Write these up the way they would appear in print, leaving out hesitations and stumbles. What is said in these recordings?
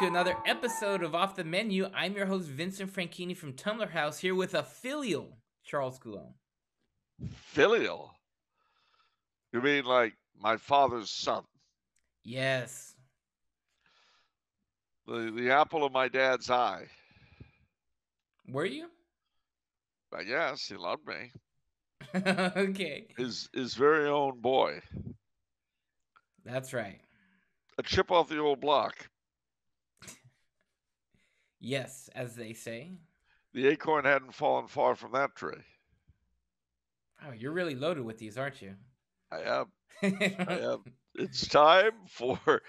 to another episode of Off the Menu. I'm your host, Vincent Franchini from Tumblr House, here with a filial Charles Coulombe. Filial? You mean like my father's son? Yes. The apple of my dad's eye. Were you? I guess he loved me. Okay. His very own boy. That's right. A chip off the old block. Yes, as they say. The acorn hadn't fallen far from that tree. Oh, you're really loaded with these, aren't you? I am. I am. It's time for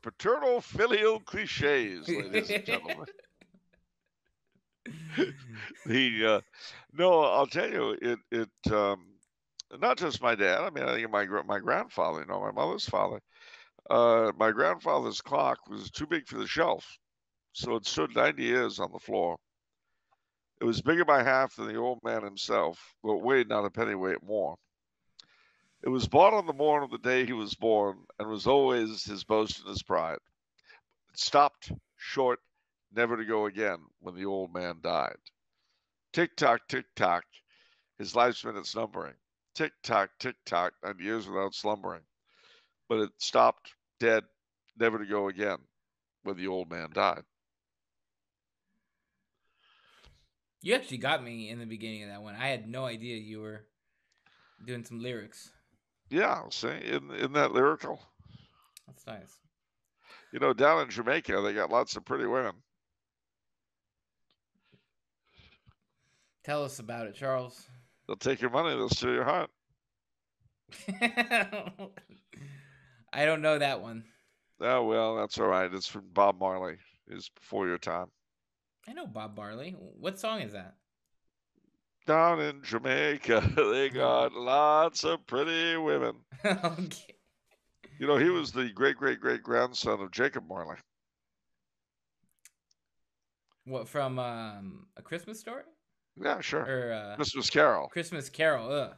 paternal filial cliches, ladies and gentlemen. No, I'll tell you, it not just my dad. I mean, I think my grandfather, my mother's father. My grandfather's clock was too big for the shelf, so it stood 90 years on the floor. It was bigger by half than the old man himself, but weighed not a pennyweight more. It was bought on the morn of the day he was born, and was always his boast and his pride. It stopped short, never to go again, when the old man died. Tick-tock, tick-tock, his life's minutes numbering. Tick-tock, tick-tock, and years without slumbering. But it stopped dead, never to go again, when the old man died. You actually got me in the beginning of that one. I had no idea you were doing some lyrics. Yeah, see, isn't that lyrical? That's nice. You know, down in Jamaica, they got lots of pretty women. Tell us about it, Charles. They'll take your money, they'll steal your heart. I don't know that one. Oh, well, that's all right. It's from Bob Marley. It's before your time. I know Bob Marley. What song is that? Down in Jamaica, they got lots of pretty women. Okay. You know, he was the great-great-great-grandson of Jacob Marley. What, from A Christmas Story? Yeah, sure. Or Christmas Carol. Christmas Carol. Ugh.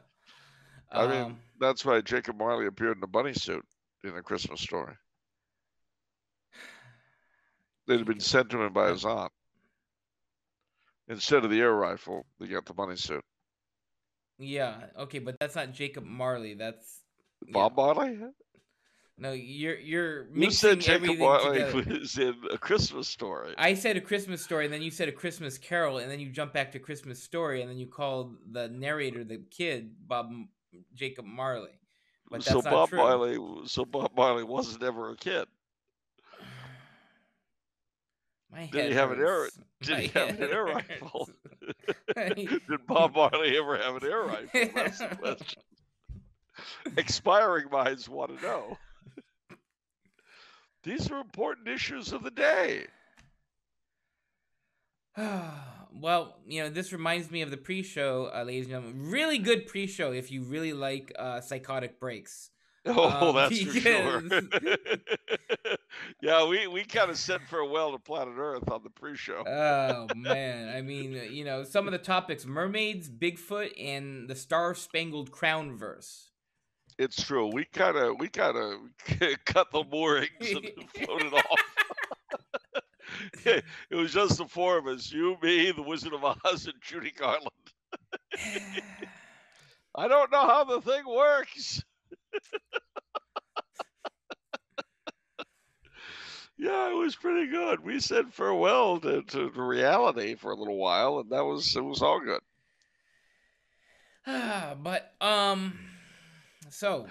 I mean, that's why Jacob Marley appeared in a bunny suit in A Christmas Story. They'd been sent to him by his aunt. Instead of the air rifle, they got the bunny suit. Yeah, okay, but that's not Jacob Marley. That's Bob Marley? No, you're You mixing said Jacob everything Marley together. was in A Christmas Story. I said A Christmas Story, and then you said A Christmas Carol, and then you jump back to Christmas Story, and then you called the narrator, the kid, Jacob Marley. But that's not true. So Bob Marley wasn't ever a kid. Did he have an air rifle? Did Bob Marley ever have an air rifle? That's the question. Expiring minds want to know. These are important issues of the day. Well, this reminds me of the pre-show, ladies and gentlemen. Really good pre-show if you really like psychotic breaks. Oh, that's for sure. Yeah, we kind of said farewell to planet Earth on the pre-show. Oh, man. I mean, some of the topics: mermaids, Bigfoot, and the Star-Spangled Crown verse. It's true. We kind of cut the moorings and floated off. It was just the four of us: you, me, the Wizard of Oz, and Judy Garland. I don't know how the thing works. Yeah, it was pretty good. We said farewell to reality for a little while, and it was all good. But so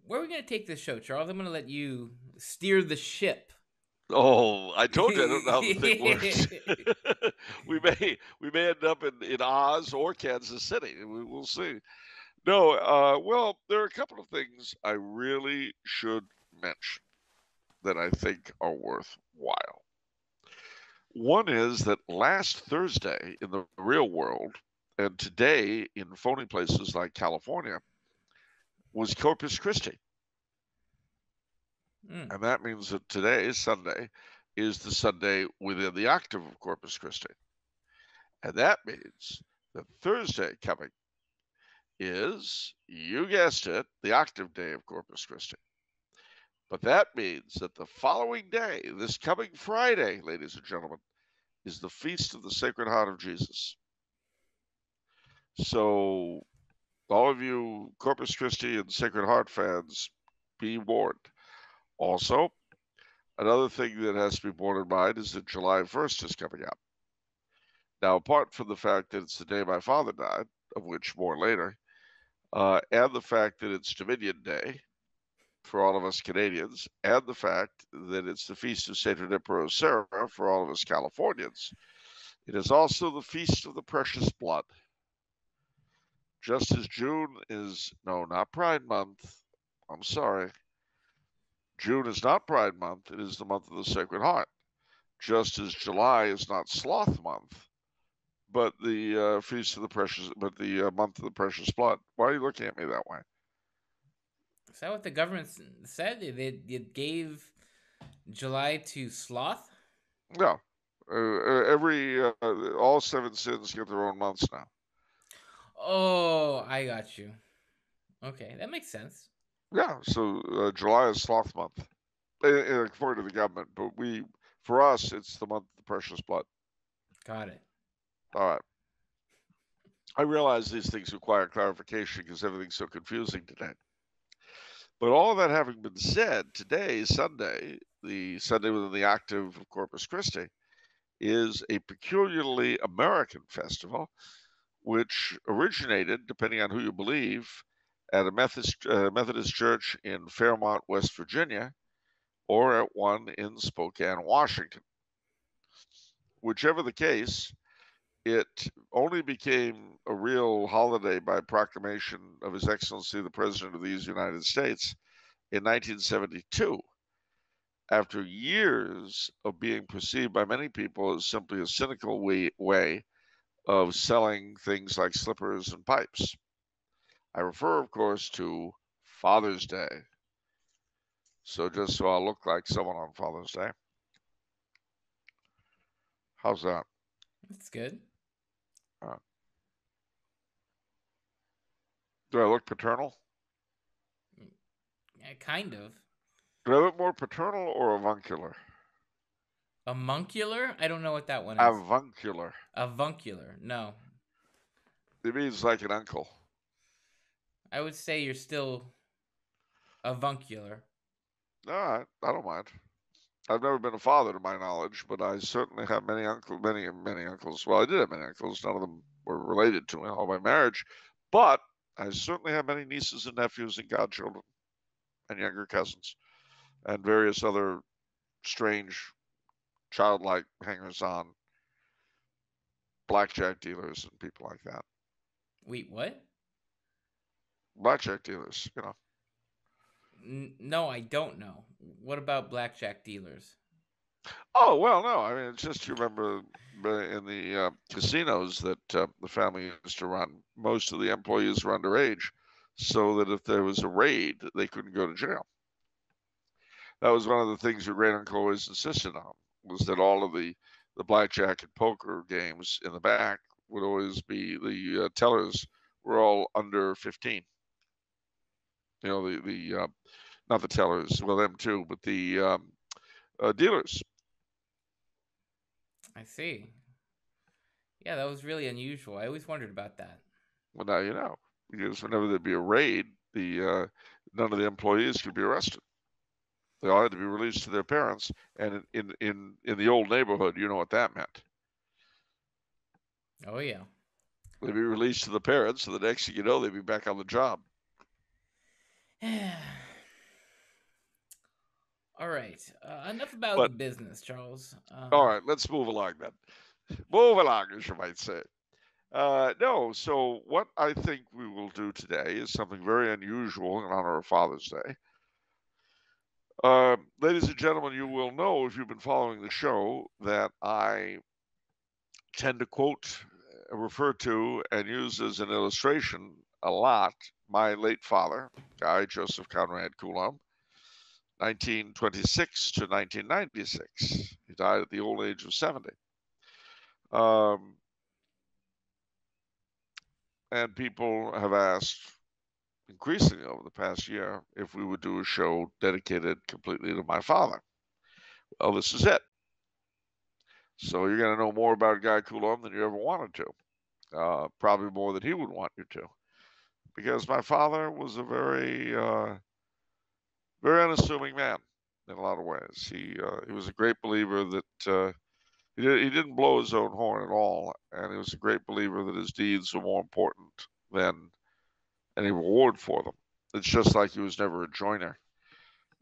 where are we gonna take this show, Charles? I'm gonna let you steer the ship. Oh, I told you I don't know how the thing works. we may end up in Oz or Kansas City. We'll see. No, well, there are a couple of things I really should mention that I think are worthwhile. One is that last Thursday in the real world, and today in phony places like California, was Corpus Christi. And that means that today, Sunday, is the Sunday within the octave of Corpus Christi. And that means that Thursday coming is, you guessed it, the octave day of Corpus Christi. But that means that the following day, this coming Friday, ladies and gentlemen, is the Feast of the Sacred Heart of Jesus. So, all of you Corpus Christi and Sacred Heart fans, be warned. Also, another thing that has to be borne in mind is that July 1st is coming up. Now, apart from the fact that it's the day my father died, of which more later, and the fact that it's Dominion Day for all of us Canadians, and the fact that it's the Feast of Sacred Emperor Sarah for all of us Californians, it is also the Feast of the Precious Blood. Just as June is, no, not Pride Month. I'm sorry. June is not Pride Month. It is the month of the Sacred Heart. Just as July is not Sloth Month, but the Feast of the Precious, but the month of the Precious Blood. Why are you looking at me that way? Is that what the government said? It gave July to sloth? No. All 7 sins get their own months now. Oh, I got you. Okay, that makes sense. Yeah, so July is Sloth Month, according to the government. But for us, it's the month of the Precious Blood. Got it. All right. I realize these things require clarification because everything's so confusing today. But all of that having been said, today, Sunday, the Sunday within the octave of Corpus Christi, is a peculiarly American festival, which originated, depending on who you believe, at a Methodist church in Fairmont, West Virginia, or at one in Spokane, Washington. Whichever the case, it only became a real holiday by proclamation of His Excellency the President of these United States in 1972, after years of being perceived by many people as simply a cynical way of selling things like slippers and pipes. I refer, of course, to Father's Day. So just so I'll look like someone on Father's Day. How's that? That's good. Do I look paternal? Yeah, kind of. Do I look more paternal or avuncular? Amuncular? I don't know what that one is. Avuncular. Avuncular. No. It means like an uncle. I would say you're still avuncular. All right, I don't mind. I've never been a father, to my knowledge, but I certainly have many uncles. Well, I did have many uncles. None of them were related to me, all by marriage. But I certainly have many nieces and nephews and godchildren and younger cousins and various other strange, childlike hangers-on, blackjack dealers and people like that. Wait, what? Blackjack dealers, No, I don't know. What about blackjack dealers? Oh, well, no. I mean, it's just you remember in the casinos that the family used to run, most of the employees were underage, so that if there was a raid, they couldn't go to jail. That was one of the things your great uncle always insisted on, was that all of the blackjack and poker games in the back would always be the tellers were all under 15. The not the tellers, well, them too, but the dealers. I see. Yeah, that was really unusual. I always wondered about that. Well, now you know, because whenever there'd be a raid, none of the employees could be arrested. They all had to be released to their parents, and in the old neighborhood, you know what that meant. Oh yeah. They'd be released to the parents, so the next thing you know, they'd be back on the job. All right. Enough about the business, Charles. All right, let's move along then. Move along, as you might say. No, so what I think we will do today is something very unusual in honor of Father's Day. Ladies and gentlemen, you will know if you've been following the show that I tend to quote, refer to, and use as an illustration a lot my late father, Guy Joseph Conrad Coulombe, 1926 to 1996. He died at the old age of 70. And people have asked, increasingly over the past year, if we would do a show dedicated completely to my father. Well, this is it. So you're going to know more about Guy Coulombe than you ever wanted to. Probably more than he would want you to. Because my father was a very unassuming man in a lot of ways. He was a great believer that he didn't blow his own horn at all, and he was a great believer that his deeds were more important than any reward for them. It's just like he was never a joiner.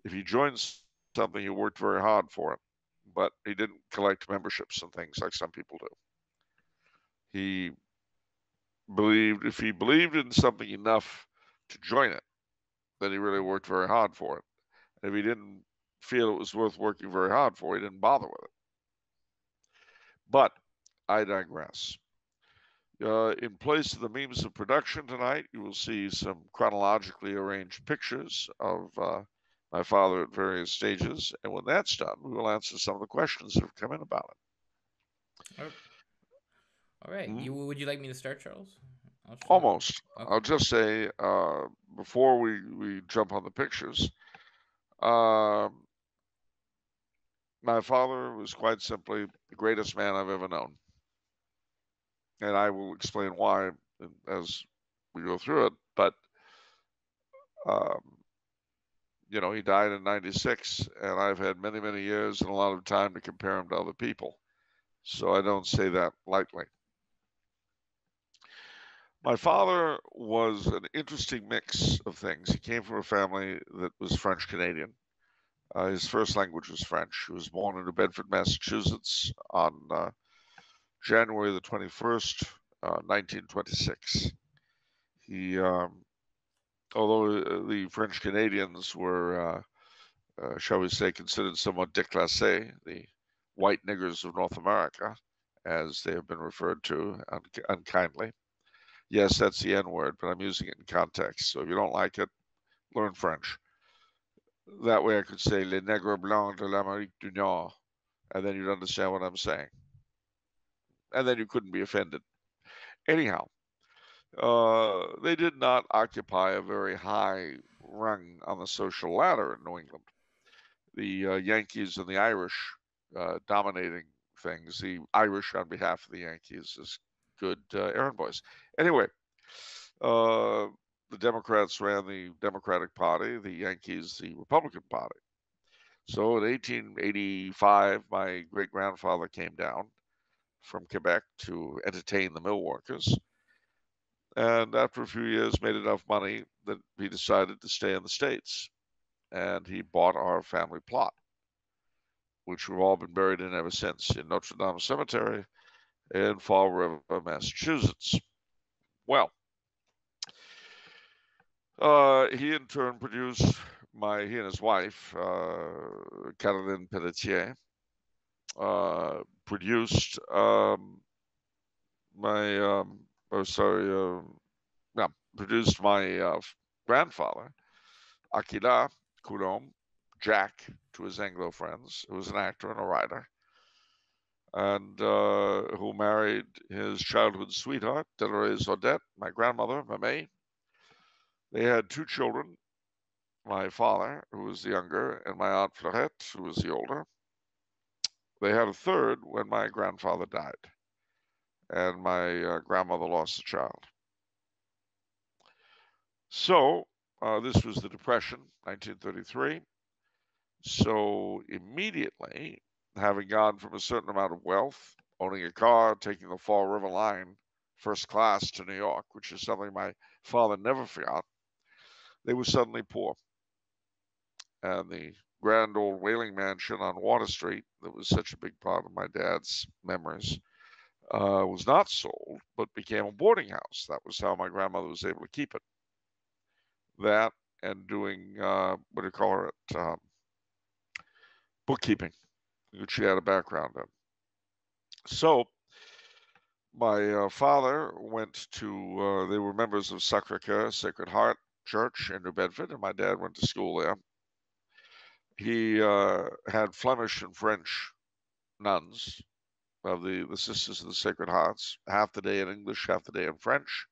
If he joined something, he worked very hard for it, but he didn't collect memberships and things like some people do. He if he believed in something enough to join it, then he really worked very hard for it. And if he didn't feel it was worth working very hard for, he didn't bother with it. But I digress. In place of the means of production tonight, you will see some chronologically arranged pictures of my father at various stages. And when that's done, we will answer some of the questions that have come in about it. All right. Would you like me to start, Charles? Almost. Okay. I'll just say before we jump on the pictures, my father was quite simply the greatest man I've ever known. And I will explain why as we go through it. But um, he died in 96, and I've had many, many years and a lot of time to compare him to other people. So I don't say that lightly. My father was an interesting mix of things. He came from a family that was French Canadian. His first language was French. He was born in New Bedford, Massachusetts on January the 21st, 1926. He, although the French Canadians were shall we say, considered somewhat déclassés, the white niggers of North America, as they have been referred to unkindly. Yes, that's the N word, but I'm using it in context. So if you don't like it, learn French. That way I could say les nègres blancs de l'Amérique du Nord, and then you'd understand what I'm saying. And then you couldn't be offended. Anyhow, they did not occupy a very high rung on the social ladder in New England. The Yankees and the Irish dominating things. The Irish on behalf of the Yankees is good errand boys. Anyway, the Democrats ran the Democratic Party, the Yankees the Republican Party. So in 1885, my great-grandfather came down from Quebec to entertain the mill workers. And after a few years, made enough money that he decided to stay in the States. And he bought our family plot, which we've all been buried in ever since, in Notre Dame Cemetery in Fall River, Massachusetts. Well, he in turn produced he and his wife, Caroline Pelletier, produced produced my grandfather, Aquila Coulombe, Jack to his Anglo friends, who was an actor and a writer, and who married his childhood sweetheart, Delores Odette, my grandmother, Mamie. They had two children, my father, who was the younger, and my aunt Fleurette, who was the older. They had a third when my grandfather died, and my grandmother lost a child. So this was the Depression, 1933. So immediately, having gone from a certain amount of wealth, owning a car, taking the Fall River line first class to New York, which is something my father never forgot, they were suddenly poor. And the grand old whaling mansion on Water Street, that was such a big part of my dad's memories, was not sold, but became a boarding house. That was how my grandmother was able to keep it. That and doing, what do you call it, bookkeeping, which she had a background in. So my father went to, they were members of Sacré-Cœur, Sacred Heart Church in New Bedford, and my dad went to school there. He had Flemish and French nuns of the Sisters of the Sacred Hearts, half the day in English, half the day in French.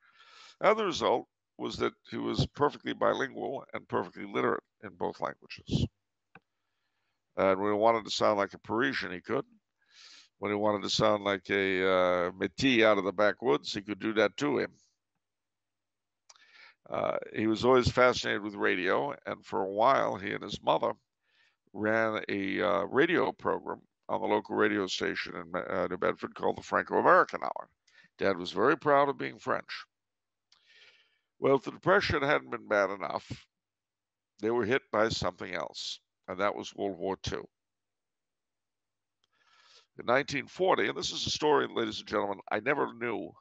And the result, was that he was perfectly bilingual and perfectly literate in both languages. And when he wanted to sound like a Parisian, he could. When he wanted to sound like a métis out of the backwoods, he could do that to him. He was always fascinated with radio, and for a while, he and his mother ran a radio program on the local radio station in New Bedford called the Franco-American Hour. Dad was very proud of being French. Well, if the Depression hadn't been bad enough, they were hit by something else, and that was World War II. In 1940, and this is a story, ladies and gentlemen, I never knew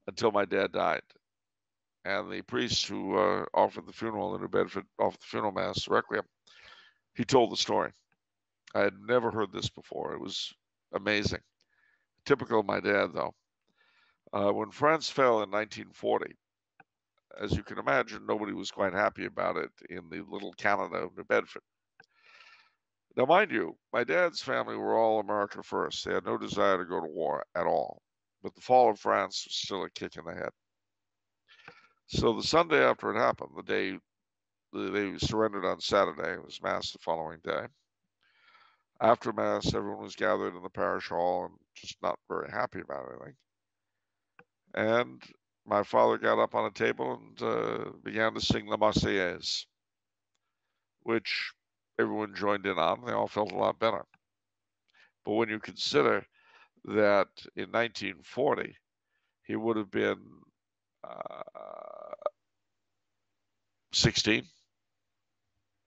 until my dad died. And the priest who offered the funeral in New Bedford, offered the funeral mass, Requiem, he told the story. I had never heard this before. It was amazing. Typical of my dad, though. When France fell in 1940, as you can imagine, nobody was quite happy about it in the little Canada of New Bedford. Now, mind you, my dad's family were all America first. They had no desire to go to war at all. But the fall of France was still a kick in the head. So the Sunday after it happened, the day they surrendered on Saturday, it was Mass the following day. After Mass, everyone was gathered in the parish hall and just not very happy about anything. And my father got up on a table and began to sing La Marseillaise, which everyone joined in on. They all felt a lot better. But when you consider that in 1940, he would have been 16.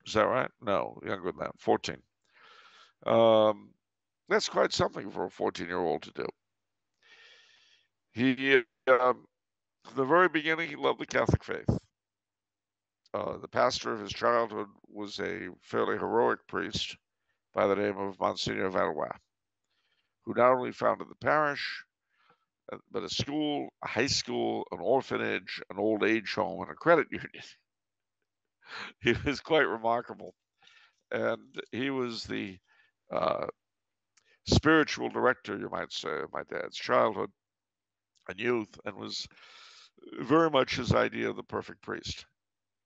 Is that right? No, younger than that, 14. That's quite something for a 14-year-old to do. He, from the very beginning, he loved the Catholic faith. The pastor of his childhood was a fairly heroic priest by the name of Monsignor Valois, who not only founded the parish, but a school, a high school, an orphanage, an old age home, and a credit union. He was quite remarkable. And he was the spiritual director, you might say, of my dad's childhood and youth, and was very much his idea of the perfect priest.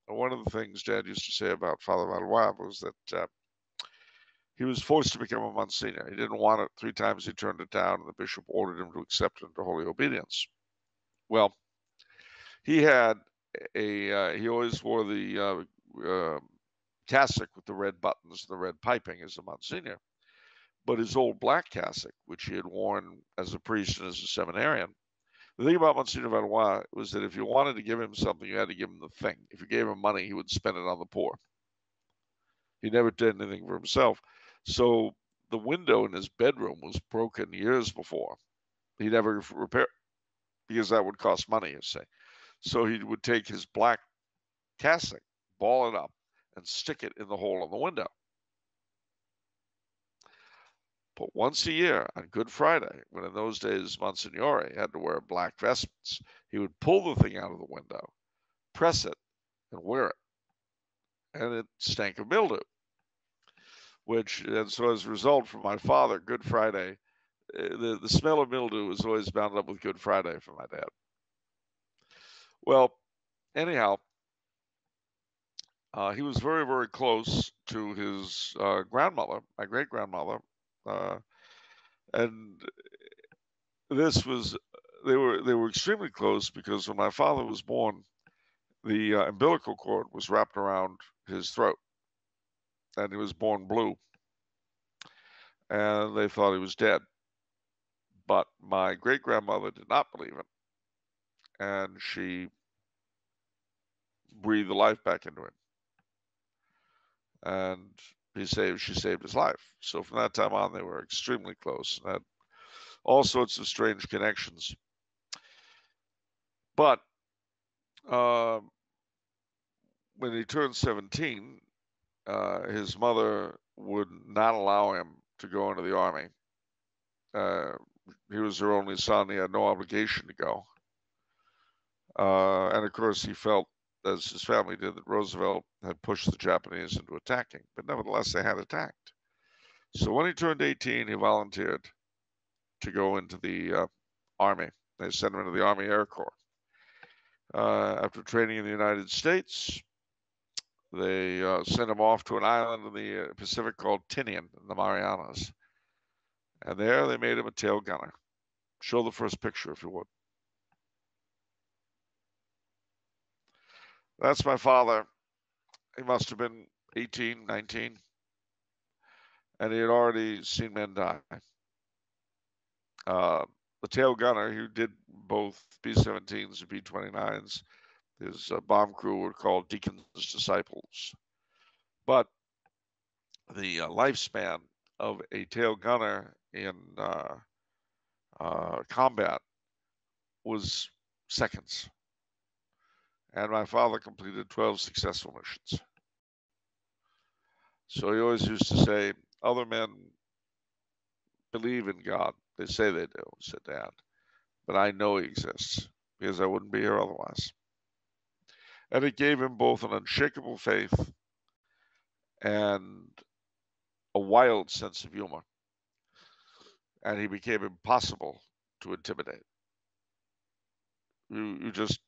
And one of the things Dad used to say about Father Valois was that he was forced to become a Monsignor. He didn't want it. 3 times he turned it down, and the bishop ordered him to accept it into holy obedience. Well, he had he always wore the cassock with the red buttons, the red piping as a Monsignor. But his old black cassock, which he had worn as a priest and as a seminarian, the thing about Monsignor Valois was that if you wanted to give him something, you had to give him the thing. If you gave him money, he would spend it on the poor. He never did anything for himself. So the window in his bedroom was broken years before. He never repaired, because that would cost money, you say. So he would take his black cassock, ball it up, and stick it in the hole in the window. But once a year, on Good Friday, when in those days Monsignore had to wear black vestments, he would pull the thing out of the window, press it, and wear it. And it stank of mildew. And so as a result, for my father, Good Friday, the smell of mildew was always bound up with Good Friday for my dad. Well, anyhow, he was very, very close to his grandmother, my great-grandmother, and they were extremely close because when my father was born, the umbilical cord was wrapped around his throat, and he was born blue, and they thought he was dead. But my great-grandmother did not believe it, and she breathed the life back into him, and she saved his life. So from that time on, they were extremely close and had all sorts of strange connections. But when he turned 17, his mother would not allow him to go into the army. He was her only son. He had no obligation to go. And of course, he felt, as his family did, that Roosevelt had pushed the Japanese into attacking. But nevertheless, they had attacked. So when he turned 18, he volunteered to go into the Army. They sent him into the Army Air Corps. After training in the United States, they sent him off to an island in the Pacific called Tinian in the Marianas. And there they made him a tail gunner. Show the first picture if you would. That's my father. He must have been 18, 19. And he had already seen men die. The tail gunner, who did both B-17s and B-29s, his bomb crew were called Deacon's Disciples. But the lifespan of a tail gunner in combat was seconds. And my father completed 12 successful missions. So he always used to say, other men believe in God. They say they do, said Dad. But I know he exists because I wouldn't be here otherwise. And it gave him both an unshakable faith and a wild sense of humor. And he became impossible to intimidate. You just,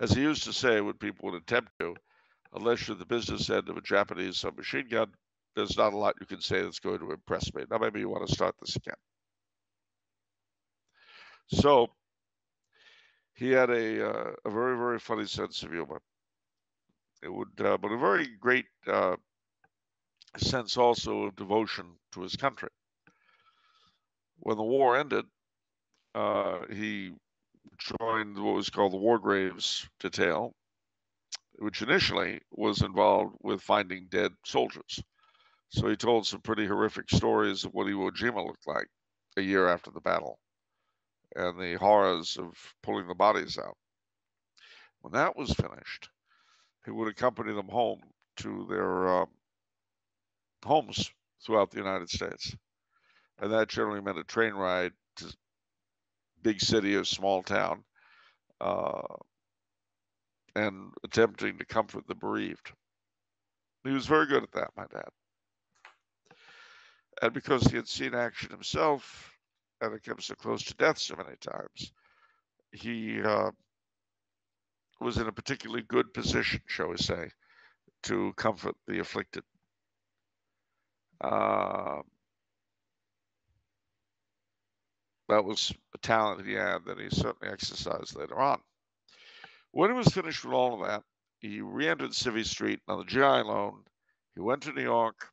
as he used to say when people would attempt to, unless you're the business end of a Japanese submachine gun, there's not a lot you can say that's going to impress me. Now maybe you want to start this again. So he had a very, very funny sense of humor. It would, but a very great sense also of devotion to his country. When the war ended, he joined what was called the War Graves Detail, which initially was involved with finding dead soldiers. So he told some pretty horrific stories of what Iwo Jima looked like a year after the battle and the horrors of pulling the bodies out. When that was finished, he would accompany them home to their homes throughout the United States. And that generally meant a train ride to big city or small town and attempting to comfort the bereaved. He was very good at that, my dad. And because he had seen action himself and had come so close to death so many times, he was in a particularly good position, shall we say, to comfort the afflicted. That was a talent he had that he certainly exercised later on. When he was finished with all of that, he re-entered Civvy Street on the GI loan. He went to New York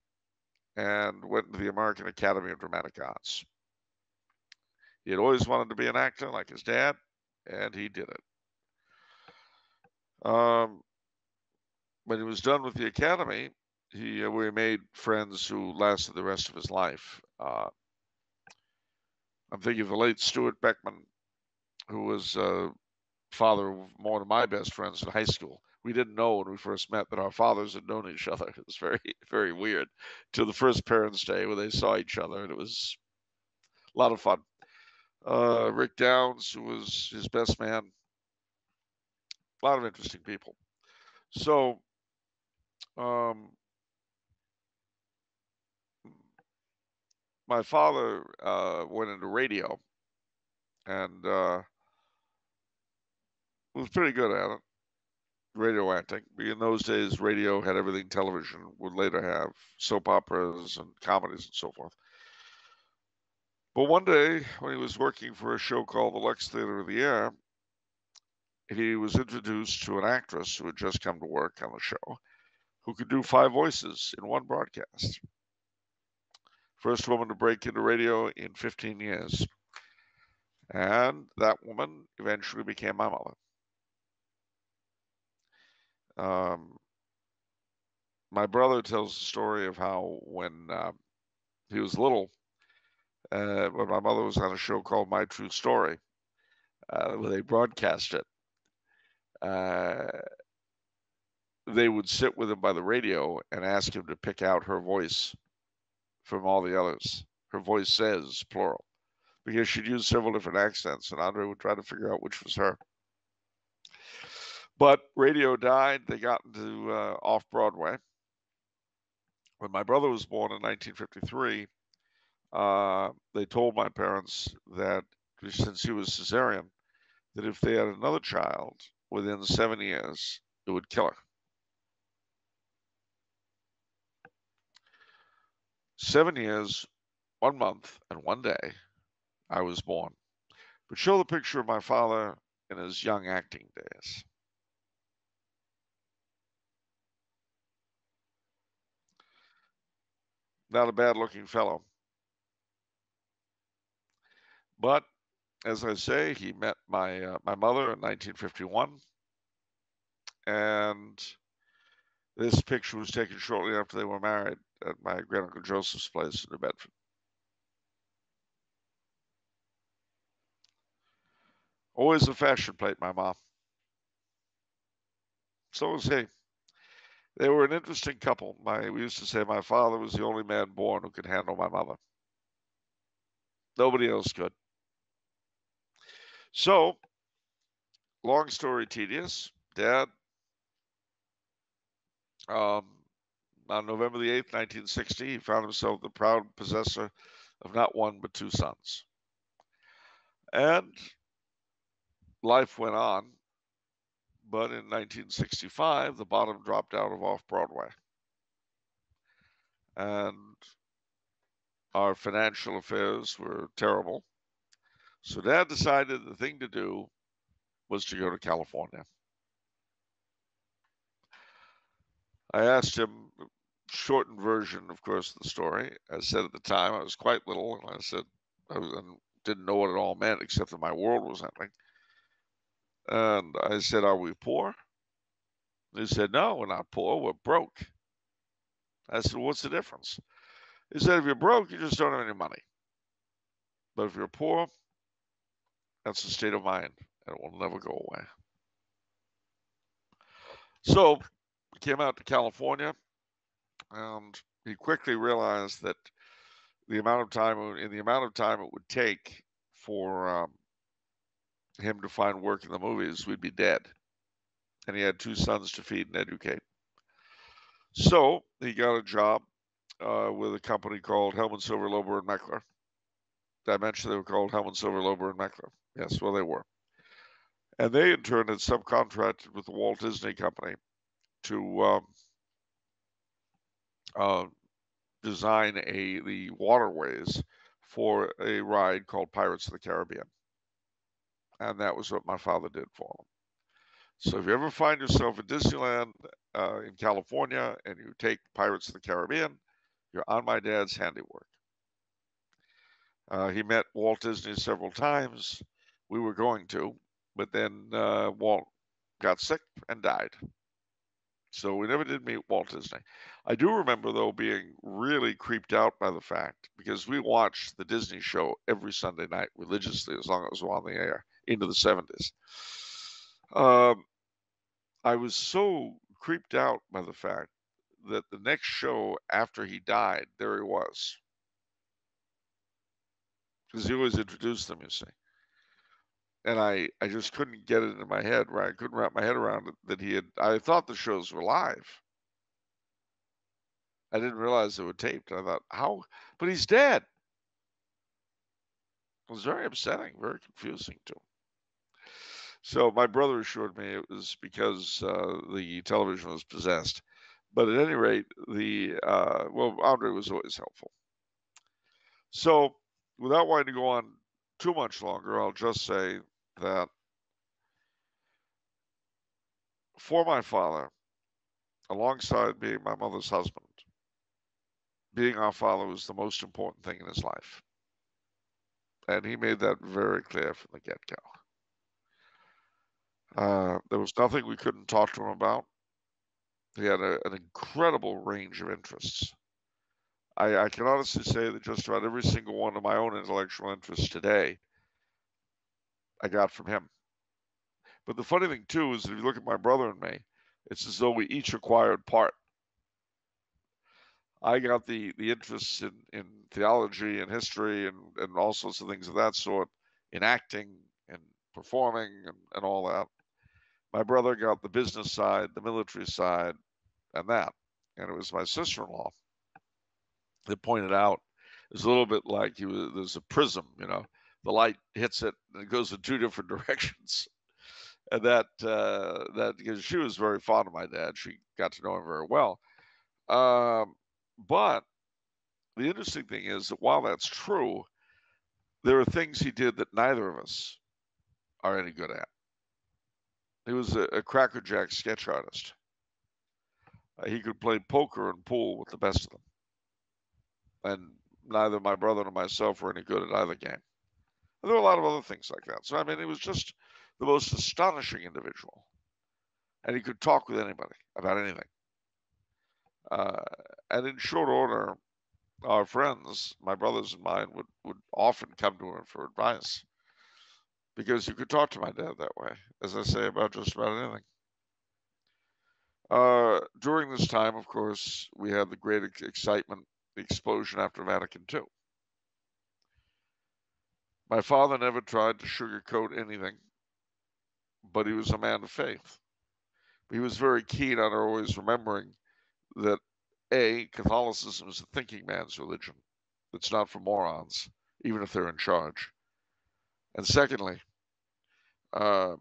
and went to the American Academy of Dramatic Arts. He had always wanted to be an actor like his dad, and he did it. When he was done with the academy, we made friends who lasted the rest of his life. I'm thinking of the late Stuart Beckman, who was father of one of my best friends in high school. We didn't know when we first met that our fathers had known each other. It was very, very weird till the first Parents' Day where they saw each other, and it was a lot of fun. Rick Downs, who was his best man, a lot of interesting people. So, my father went into radio and was pretty good at it, radio acting. In those days, radio had everything television would later have, soap operas and comedies and so forth. But one day, when he was working for a show called the Lux Theater of the Air, he was introduced to an actress who had just come to work on the show, who could do 5 voices in one broadcast. First woman to break into radio in 15 years. And that woman eventually became my mother. My brother tells the story of how when he was little, when my mother was on a show called My True Story, where they broadcast it, they would sit with him by the radio and ask him to pick out her voice from all the others. Her voice says, plural, because she'd use several different accents, and Andre would try to figure out which was her. But radio died. They got into off-Broadway. When my brother was born in 1953, they told my parents that since he was cesarean, that if they had another child within 7 years, it would kill her. 7 years, 1 month, and 1 day, I was born. But show the picture of my father in his young acting days. Not a bad-looking fellow. But, as I say, he met my mother in 1951, and this picture was taken shortly after they were married at my great-uncle Joseph's place in New Bedford. Always a fashion plate, my mom. So was he. They were an interesting couple. We used to say my father was the only man born who could handle my mother. Nobody else could. So, long story tedious, Dad, on November the 8th, 1960, he found himself the proud possessor of not one but 2 sons. And life went on, but in 1965, the bottom dropped out of Off-Broadway. And our financial affairs were terrible. So Dad decided the thing to do was to go to California. I asked him, shortened version, of course, of the story. I said at the time I was quite little, and I said I didn't know what it all meant except that my world was ending. And I said, "Are we poor?" He said, "No, we're not poor. We're broke." I said, "What's the difference?" He said, "If you're broke, you just don't have any money. But if you're poor, that's a state of mind, and it will never go away." So he came out to California, and he quickly realized that the amount of time it would take for him to find work in the movies, we'd be dead. And he had 2 sons to feed and educate. So he got a job with a company called Hellman, Silver, Lober, and Meckler. Did I mention they were called Hellman, Silver, Lober, and Meckler? Yes, well, they were. And they, in turn, had subcontracted with the Walt Disney Company to design the waterways for a ride called Pirates of the Caribbean. And that was what my father did for them. So if you ever find yourself at Disneyland in California and you take Pirates of the Caribbean, you're on my dad's handiwork. He met Walt Disney several times. We were going to, but then Walt got sick and died. So we never did meet Walt Disney. I do remember, though, being really creeped out by the fact, because we watched the Disney show every Sunday night religiously as long as it was on the air into the 70s. I was so creeped out by the fact that the next show after he died, there he was. Because he always introduced them, you see. And I just couldn't get it in my head, right? I couldn't wrap my head around it that I thought the shows were live. I didn't realize they were taped. I thought, how? But he's dead. It was very upsetting, very confusing too. So my brother assured me it was because the television was possessed. But at any rate, Andre was always helpful. So without wanting to go on too much longer, I'll just say that for my father, alongside being my mother's husband, being our father was the most important thing in his life. And he made that very clear from the get-go. There was nothing we couldn't talk to him about. He had an incredible range of interests. I can honestly say that just about every single one of my own intellectual interests today, I got from him. But the funny thing, too, is that if you look at my brother and me, it's as though we each acquired part. I got the interests in theology and history and all sorts of things of that sort, in acting and performing and all that. My brother got the business side, the military side, and that. And it was my sister-in-law that pointed out, it was a little bit like there's a prism, the light hits it and it goes in two different directions. And that because she was very fond of my dad, she got to know him very well. But the interesting thing is that while that's true, there are things he did that neither of us are any good at. He was a crackerjack sketch artist. He could play poker and pool with the best of them. And neither my brother nor myself were any good at either game. And there were a lot of other things like that. So, I mean, he was just the most astonishing individual. And he could talk with anybody about anything. And in short order, our friends, my brothers and mine, would often come to him for advice because you could talk to my dad that way, as I say, about just about anything. During this time, of course, we had the great excitement, the explosion after Vatican II. My father never tried to sugarcoat anything, but he was a man of faith. He was very keen on always remembering that A, Catholicism is a thinking man's religion. It's not for morons, even if they're in charge. And secondly, our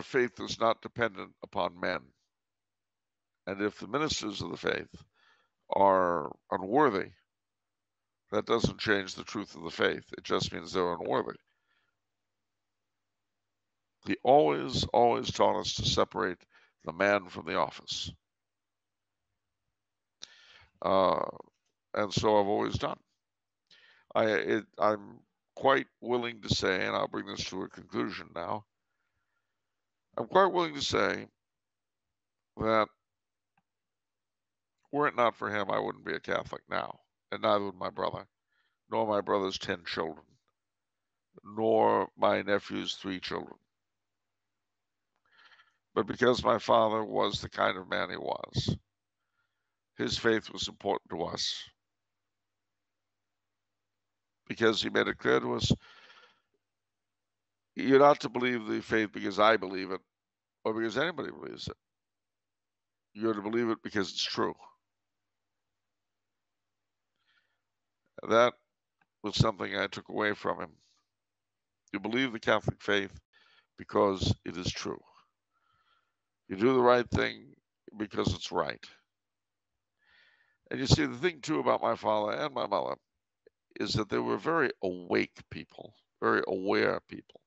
faith is not dependent upon men. And if the ministers of the faith are unworthy, that doesn't change the truth of the faith. It just means they're unworthy. He always taught us to separate the man from the office. And so I've always done. I'm quite willing to say, and I'll bring this to a conclusion now, I'm quite willing to say that were it not for him, I wouldn't be a Catholic now, and neither would my brother, nor my brother's 10 children, nor my nephew's 3 children. But because my father was the kind of man he was, his faith was important to us. Because he made it clear to us, you're not to believe the faith because I believe it, or because anybody believes it. You're to believe it because it's true. That was something I took away from him. You believe the Catholic faith because it is true. You do the right thing because it's right. And you see, the thing too about my father and my mother is that they were very awake people, very aware people.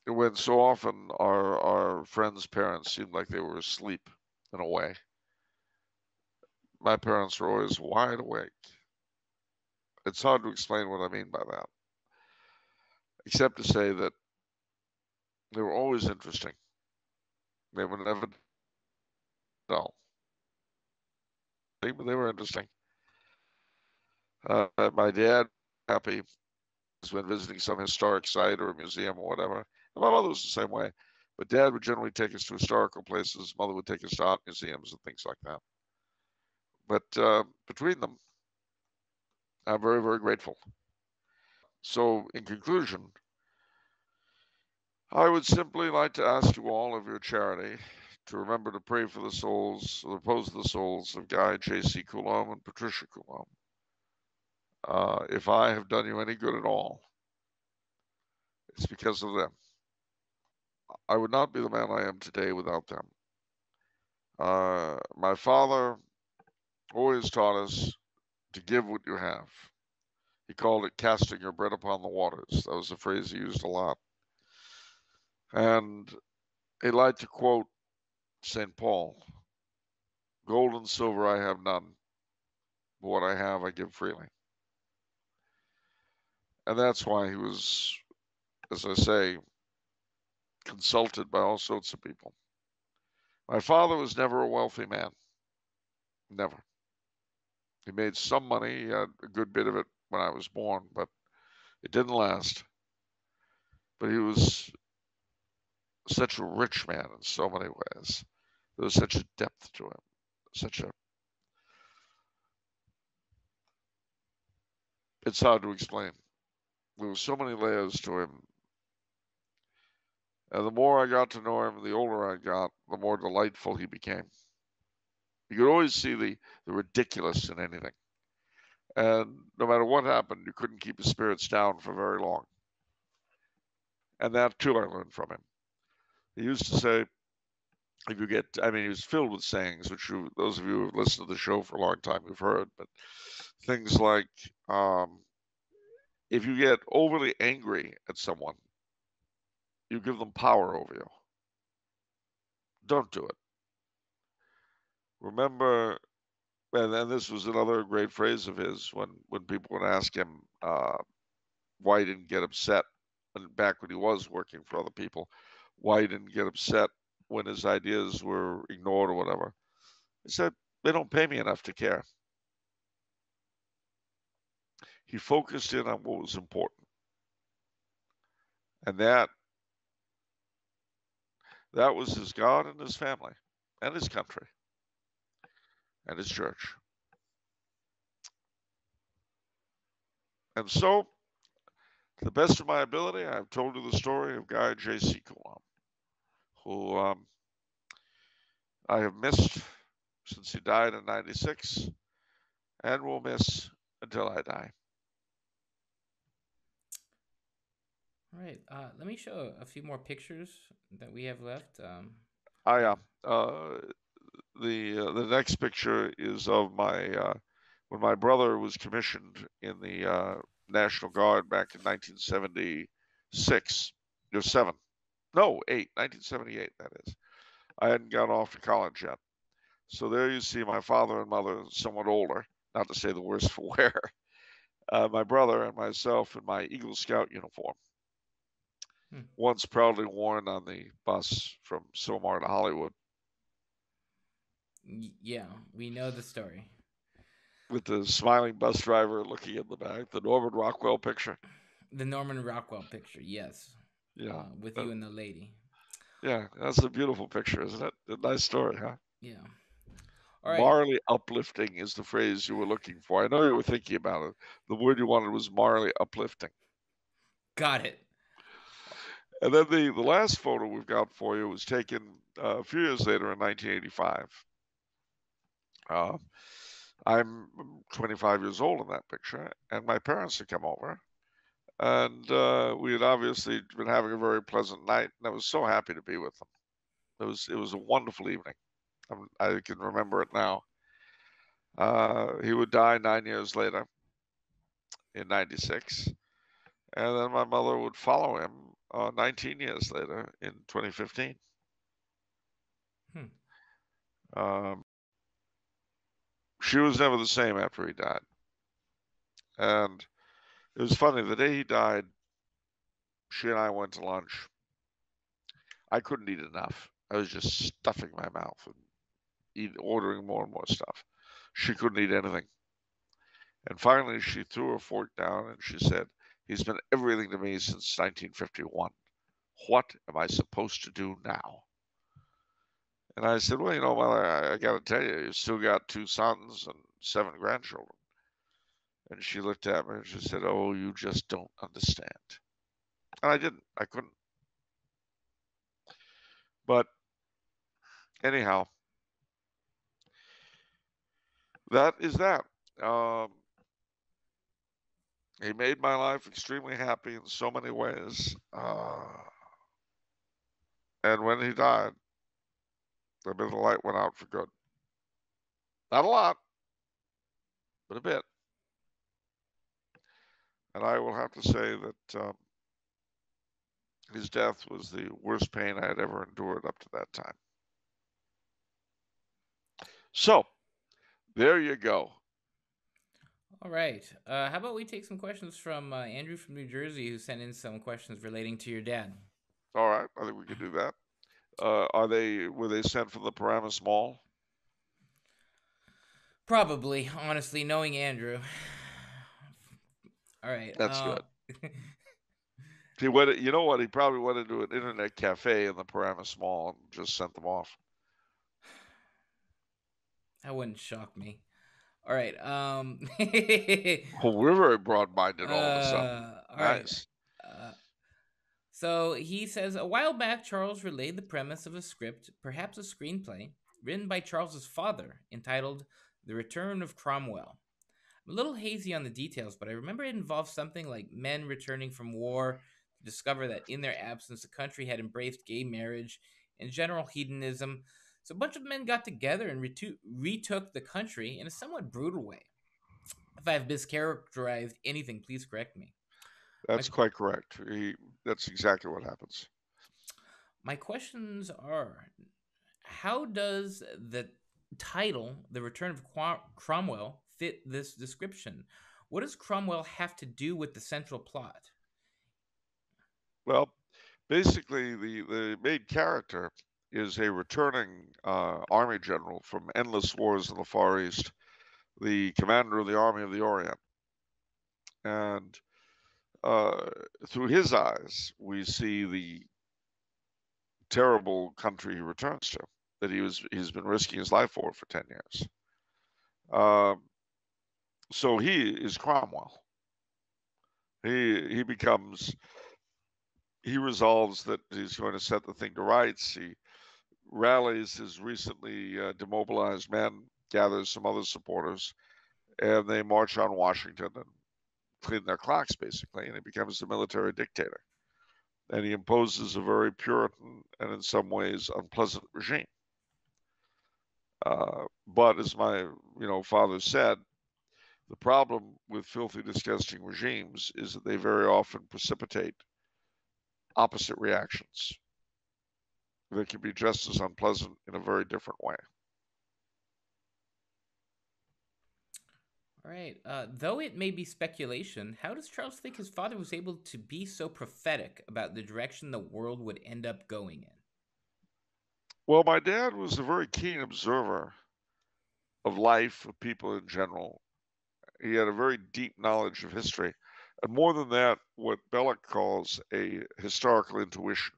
When so often our friends' parents seemed like they were asleep in a way, my parents were always wide awake. It's hard to explain what I mean by that, except to say that they were always interesting. They were never dull. But they were interesting. My dad, happy, when visiting some historic site or a museum or whatever. And my mother was the same way. But Dad would generally take us to historical places. Mother would take us to art museums and things like that. But between them, I'm very, very grateful. So, in conclusion, I would simply like to ask you all of your charity to remember to pray for the souls, the repose of the souls of Guy J.C. Coulombe and Patricia Coulombe. If I have done you any good at all, it's because of them. I would not be the man I am today without them. My father always taught us to give what you have. He called it casting your bread upon the waters. That was a phrase he used a lot. And he liked to quote St. Paul, gold and silver I have none, but what I have I give freely. And that's why he was, as I say, consulted by all sorts of people. My father was never a wealthy man. Never. He made some money. He had a good bit of it when I was born, but it didn't last. But he was such a rich man in so many ways. There was such a depth to him. It's hard to explain. There were so many layers to him. And the more I got to know him, the older I got, the more delightful he became. You could always see the ridiculous in anything. And no matter what happened, you couldn't keep his spirits down for very long. And that, too, I learned from him. He used to say, if you get, I mean, he was filled with sayings, which those of you who have listened to the show for a long time have heard, but things like, if you get overly angry at someone, you give them power over you. Don't do it. Remember, and this was another great phrase of his when people would ask him why he didn't get upset, and back when he was working for other people, why he didn't get upset when his ideas were ignored or whatever. He said, they don't pay me enough to care. He focused in on what was important. And that was his God and his family and his country and his church. And so, to the best of my ability, I've told you the story of Guy J.C. Coulombe, who I have missed since he died in 96 and will miss until I die. All right. Let me show a few more pictures that we have left. The next picture is of my when my brother was commissioned in the National Guard back in 1976. Or 1978, that is. I hadn't gone off to college yet. So there you see my father and mother, somewhat older, not to say the worse for wear. My brother and myself in my Eagle Scout uniform. Once proudly worn on the bus from Somar to Hollywood. Yeah, we know the story. With the smiling bus driver looking in the back, the Norman Rockwell picture. The Norman Rockwell picture, yes. Yeah. With you and the lady. Yeah, that's a beautiful picture, isn't it? A nice story, huh? Yeah. All right. Morally uplifting is the phrase you were looking for. I know you were thinking about it. The word you wanted was morally uplifting. Got it. And then the last photo we've got for you was taken a few years later in 1985. I'm 25 years old in that picture, and my parents had come over. And we had obviously been having a very pleasant night, and I was so happy to be with them. It was a wonderful evening. I can remember it now. He would die 9 years later in 96. And then my mother would follow him 19 years later in 2015. She was never the same after he died. And it was funny, the day he died, she and I went to lunch. I couldn't eat enough. I was just stuffing my mouth and ordering more and more stuff. She couldn't eat anything. And finally, she threw her fork down and she said, he's been everything to me since 1951. What am I supposed to do now? And I said, well, you know, Mother, I got to tell you, you've still got 2 sons and 7 grandchildren. And she looked at me and she said, oh, you just don't understand. And I didn't. I couldn't. But anyhow, that is that. He made my life extremely happy in so many ways. And when he died, the light went out for good. Not a lot, but a bit. And I will have to say that his death was the worst pain I had ever endured up to that time. So, there you go. All right. How about we take some questions from Andrew from New Jersey, who sent in some questions relating to your dad? All right. I think we could do that. Were they sent from the Paramus Mall? Probably, honestly, knowing Andrew. All right. That's good. He went. You know what? He probably went into an internet cafe in the Paramus Mall and just sent them off. That wouldn't shock me. All right. Well, we're very broad-minded all of a sudden. Nice. Right. So he says, a while back, Charles relayed the premise of a script, perhaps a screenplay, written by Charles's father, entitled The Return of Cromwell. I'm a little hazy on the details, but I remember it involved something like men returning from war to discover that in their absence, the country had embraced gay marriage and general hedonism. So a bunch of men got together and retook the country in a somewhat brutal way. If I've mischaracterized anything, please correct me. My That's quite correct. That's exactly what happens. my questions are: how does the title, "The Return of Cromwell," fit this description? What does Cromwell have to do with the central plot? Well, basically, the main character is a returning army general from endless wars in the Far East, the commander of the Army of the Orient. And uh, through his eyes, we see the terrible country he returns to, that he's been risking his life for 10 years. Um, so he is Cromwell. He becomes he resolves that he's going to set the thing to rights. He rallies his recently demobilized men, gathers some other supporters, and they march on Washington and clean their clocks, basically, and he becomes the military dictator. And he imposes a very Puritan and, in some ways, unpleasant regime. But as my father said, the problem with filthy, disgusting regimes is that they very often precipitate opposite reactions that can be just as unpleasant in a very different way. All right. Though it may be speculation, how does Charles think his father was able to be so prophetic about the direction the world would end up going in? Well, my dad was a very keen observer of life, of people in general. He had a very deep knowledge of history. And more than that, what Belloc calls a historical intuition.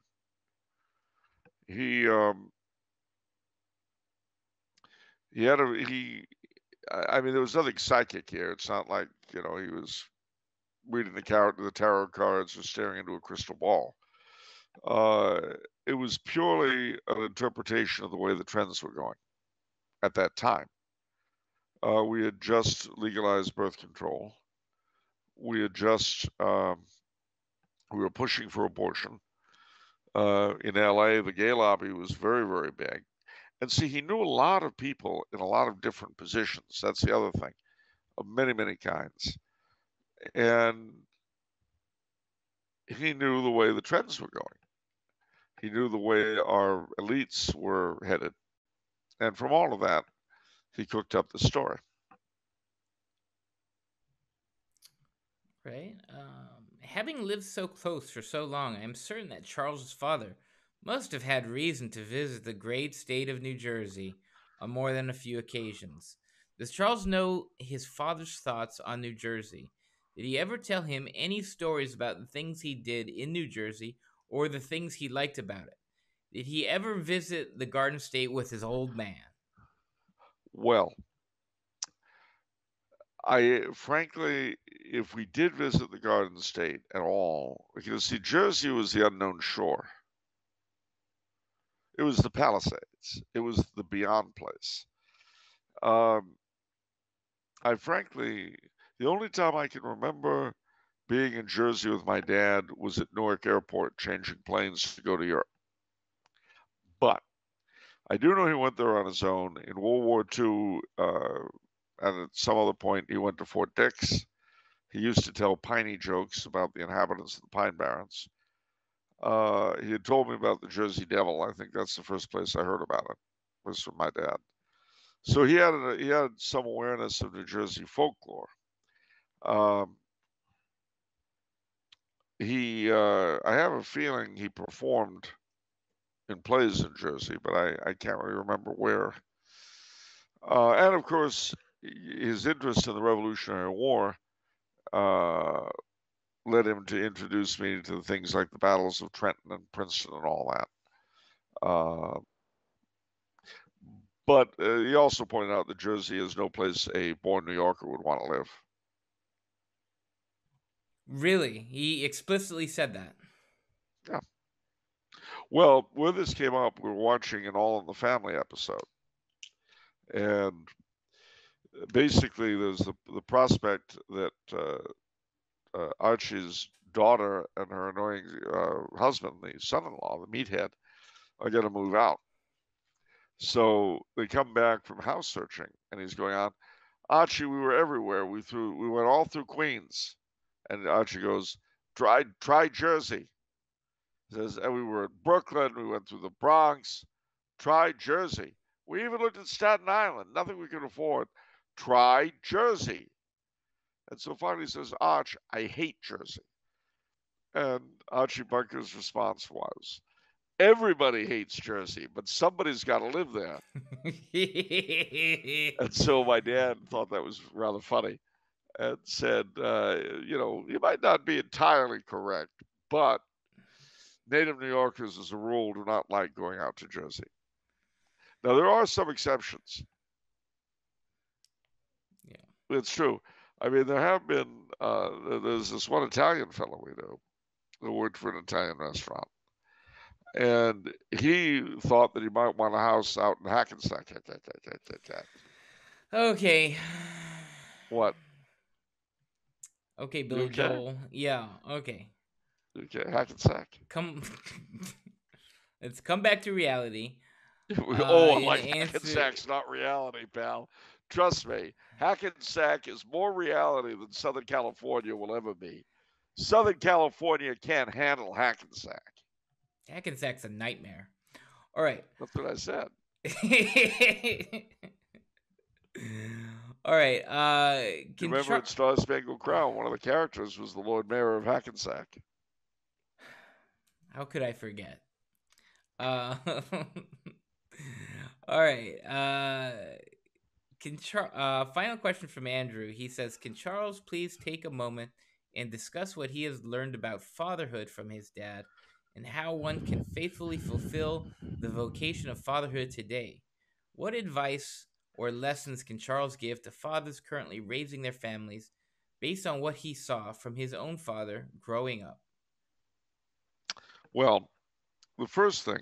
He he had a he I mean there was nothing psychic here. It's not like, he was reading the tarot cards or staring into a crystal ball. It was purely an interpretation of the way the trends were going at that time. We had just legalized birth control. We had just we were pushing for abortion. In LA, the gay lobby was very, very big. And see, he knew a lot of people in a lot of different positions. That's the other thing, of many, many kinds. And he knew the way the trends were going. He knew the way our elites were headed. And from all of that, he cooked up the story. Right? Having lived so close for so long, I am certain that Charles's father must have had reason to visit the great state of New Jersey on more than a few occasions. Does Charles know his father's thoughts on New Jersey? Did he ever tell him any stories about the things he did in New Jersey or the things he liked about it? Did he ever visit the Garden State with his old man? Well, frankly, if we did visit the Garden State at all, because see, Jersey was the unknown shore. It was the Palisades. It was the beyond place. Um, the only time I can remember being in Jersey with my dad was at Newark Airport, changing planes to go to Europe. But I do know he went there on his own. In World War II, and at some other point, he went to Fort Dix. He used to tell piney jokes about the inhabitants of the Pine Barrens. He had told me about the Jersey Devil. I think that's the first place I heard about it, was from my dad. So he had some awareness of New Jersey folklore. Um, I have a feeling he performed in plays in Jersey, but I can't really remember where. And of course, his interest in the Revolutionary War uh, led him to introduce me to things like the battles of Trenton and Princeton and all that. But he also pointed out that Jersey is no place a born New Yorker would want to live. Really? He explicitly said that. Yeah. Well, where this came up, we were watching an All in the Family episode. And basically, there's the prospect that Archie's daughter and her annoying husband, the son-in-law, the meathead, are going to move out. So they come back from house searching, and he's going on, Archie, we were everywhere. We went all through Queens. And Archie goes, try Jersey. He says, and we were at Brooklyn, we went through the Bronx, try Jersey. We even looked at Staten Island, nothing we could afford. Try Jersey. And so finally he says, Arch, I hate Jersey. And Archie Bunker's response was, everybody hates Jersey, but somebody's got to live there. And so my dad thought that was rather funny and said, you might not be entirely correct, but native New Yorkers, as a rule, do not like going out to Jersey. Now, there are some exceptions. Yeah. It's true. I mean, there have been, there's this one Italian fellow we know who worked for an Italian restaurant. And he thought that he might want a house out in Hackensack. Okay. What? Okay, You Billy okay? Joel. Yeah, okay. Okay, Hackensack. Come let's come back to reality. Oh, In like answer Hackensack's not reality, pal. Trust me, Hackensack is more reality than Southern California will ever be. Southern California can't handle Hackensack. Hackensack's a nightmare. All right. That's what I said. All right. You Can remember in Star Spangled Crown, one of the characters was the Lord Mayor of Hackensack. How could I forget? All right. Final question from Andrew. He says, "Can Charles please take a moment and discuss what he has learned about fatherhood from his dad, and how one can faithfully fulfill the vocation of fatherhood today? What advice or lessons can Charles give to fathers currently raising their families based on what he saw from his own father growing up?" Well, the first thing,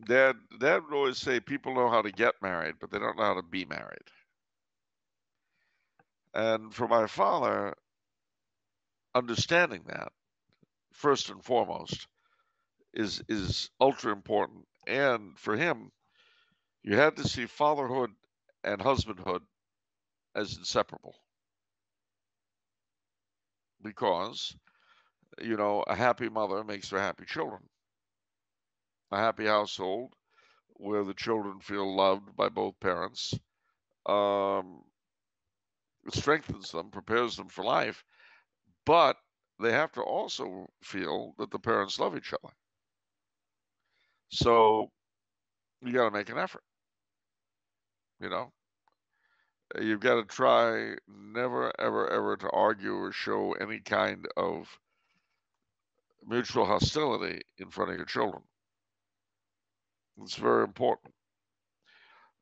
Dad would always say people know how to get married, but they don't know how to be married. And for my father, understanding that first and foremost is ultra important. And for him, you had to see fatherhood and husbandhood as inseparable because a happy mother makes for happy children. A happy household where the children feel loved by both parents, um, it strengthens them, prepares them for life, but they have to also feel that the parents love each other. So you got to make an effort. You know, you've got to try never, ever, ever to argue or show any kind of mutual hostility in front of your children. It's very important,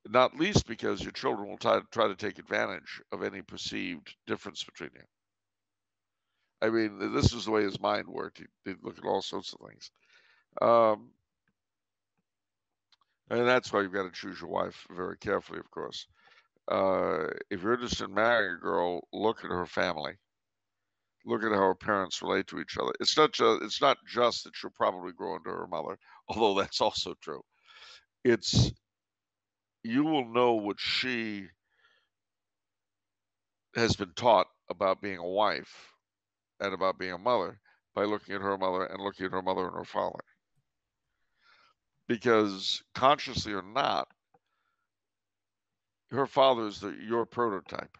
not least because your children will try to take advantage of any perceived difference between you. I mean, this is the way his mind worked. He'd look at all sorts of things. Um, and that's why you've got to choose your wife very carefully, of course. If you're interested in marrying a girl, look at her family. Look at how her parents relate to each other. It's not just that she'll probably grow into her mother, although that's also true. It's you will know what she has been taught about being a wife and about being a mother by looking at her mother and looking at her mother and her father. Because consciously or not, her father is your prototype.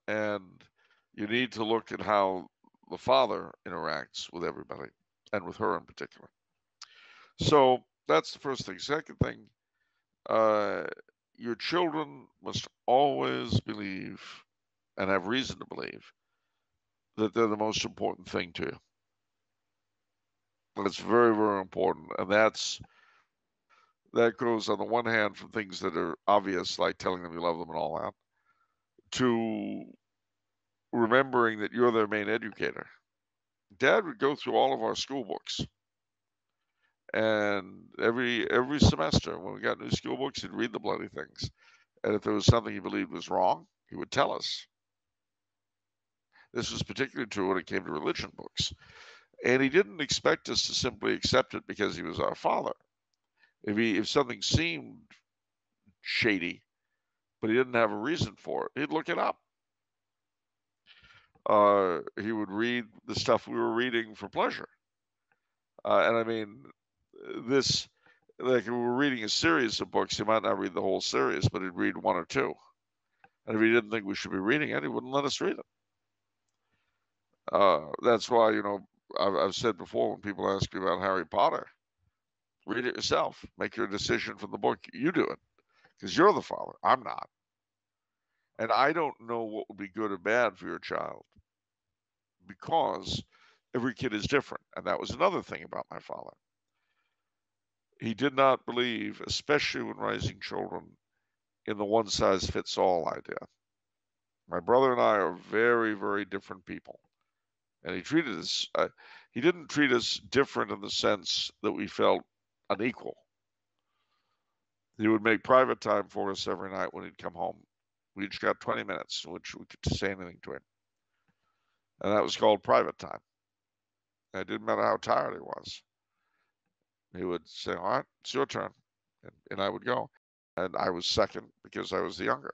And you need to look at how the father interacts with everybody and with her in particular. So that's the first thing. Second thing, uh, your children must always believe and have reason to believe that they're the most important thing to you. That's very, very important. And that goes on the one hand from things that are obvious, like telling them you love them and all that, to remembering that you're their main educator. Dad would go through all of our school books And every semester when we got new school books, he'd read the bloody things. And if there was something he believed was wrong, he would tell us. This was particularly true when it came to religion books. And he didn't expect us to simply accept it because he was our father. If something seemed shady, but he didn't have a reason for it, he'd look it up. He would read the stuff we were reading for pleasure. And I mean, this, like if we were reading a series of books, he might not read the whole series, but he'd read one or two. And if he didn't think we should be reading it, he wouldn't let us read it. That's why, I've said before when people ask me about Harry Potter, read it yourself. Make your decision from the book. You do it because you're the father. I'm not. And I don't know what would be good or bad for your child because every kid is different. And that was another thing about my father. He did not believe, especially when raising children, in the one size fits all idea. My brother and I are very, very different people. And he didn't treat us different in the sense that we felt unequal. He would make private time for us every night when he'd come home. We each got 20 minutes in which we could say anything to him. And that was called private time. And it didn't matter how tired he was. He would say, all right, it's your turn. And I would go. And I was second because I was the younger.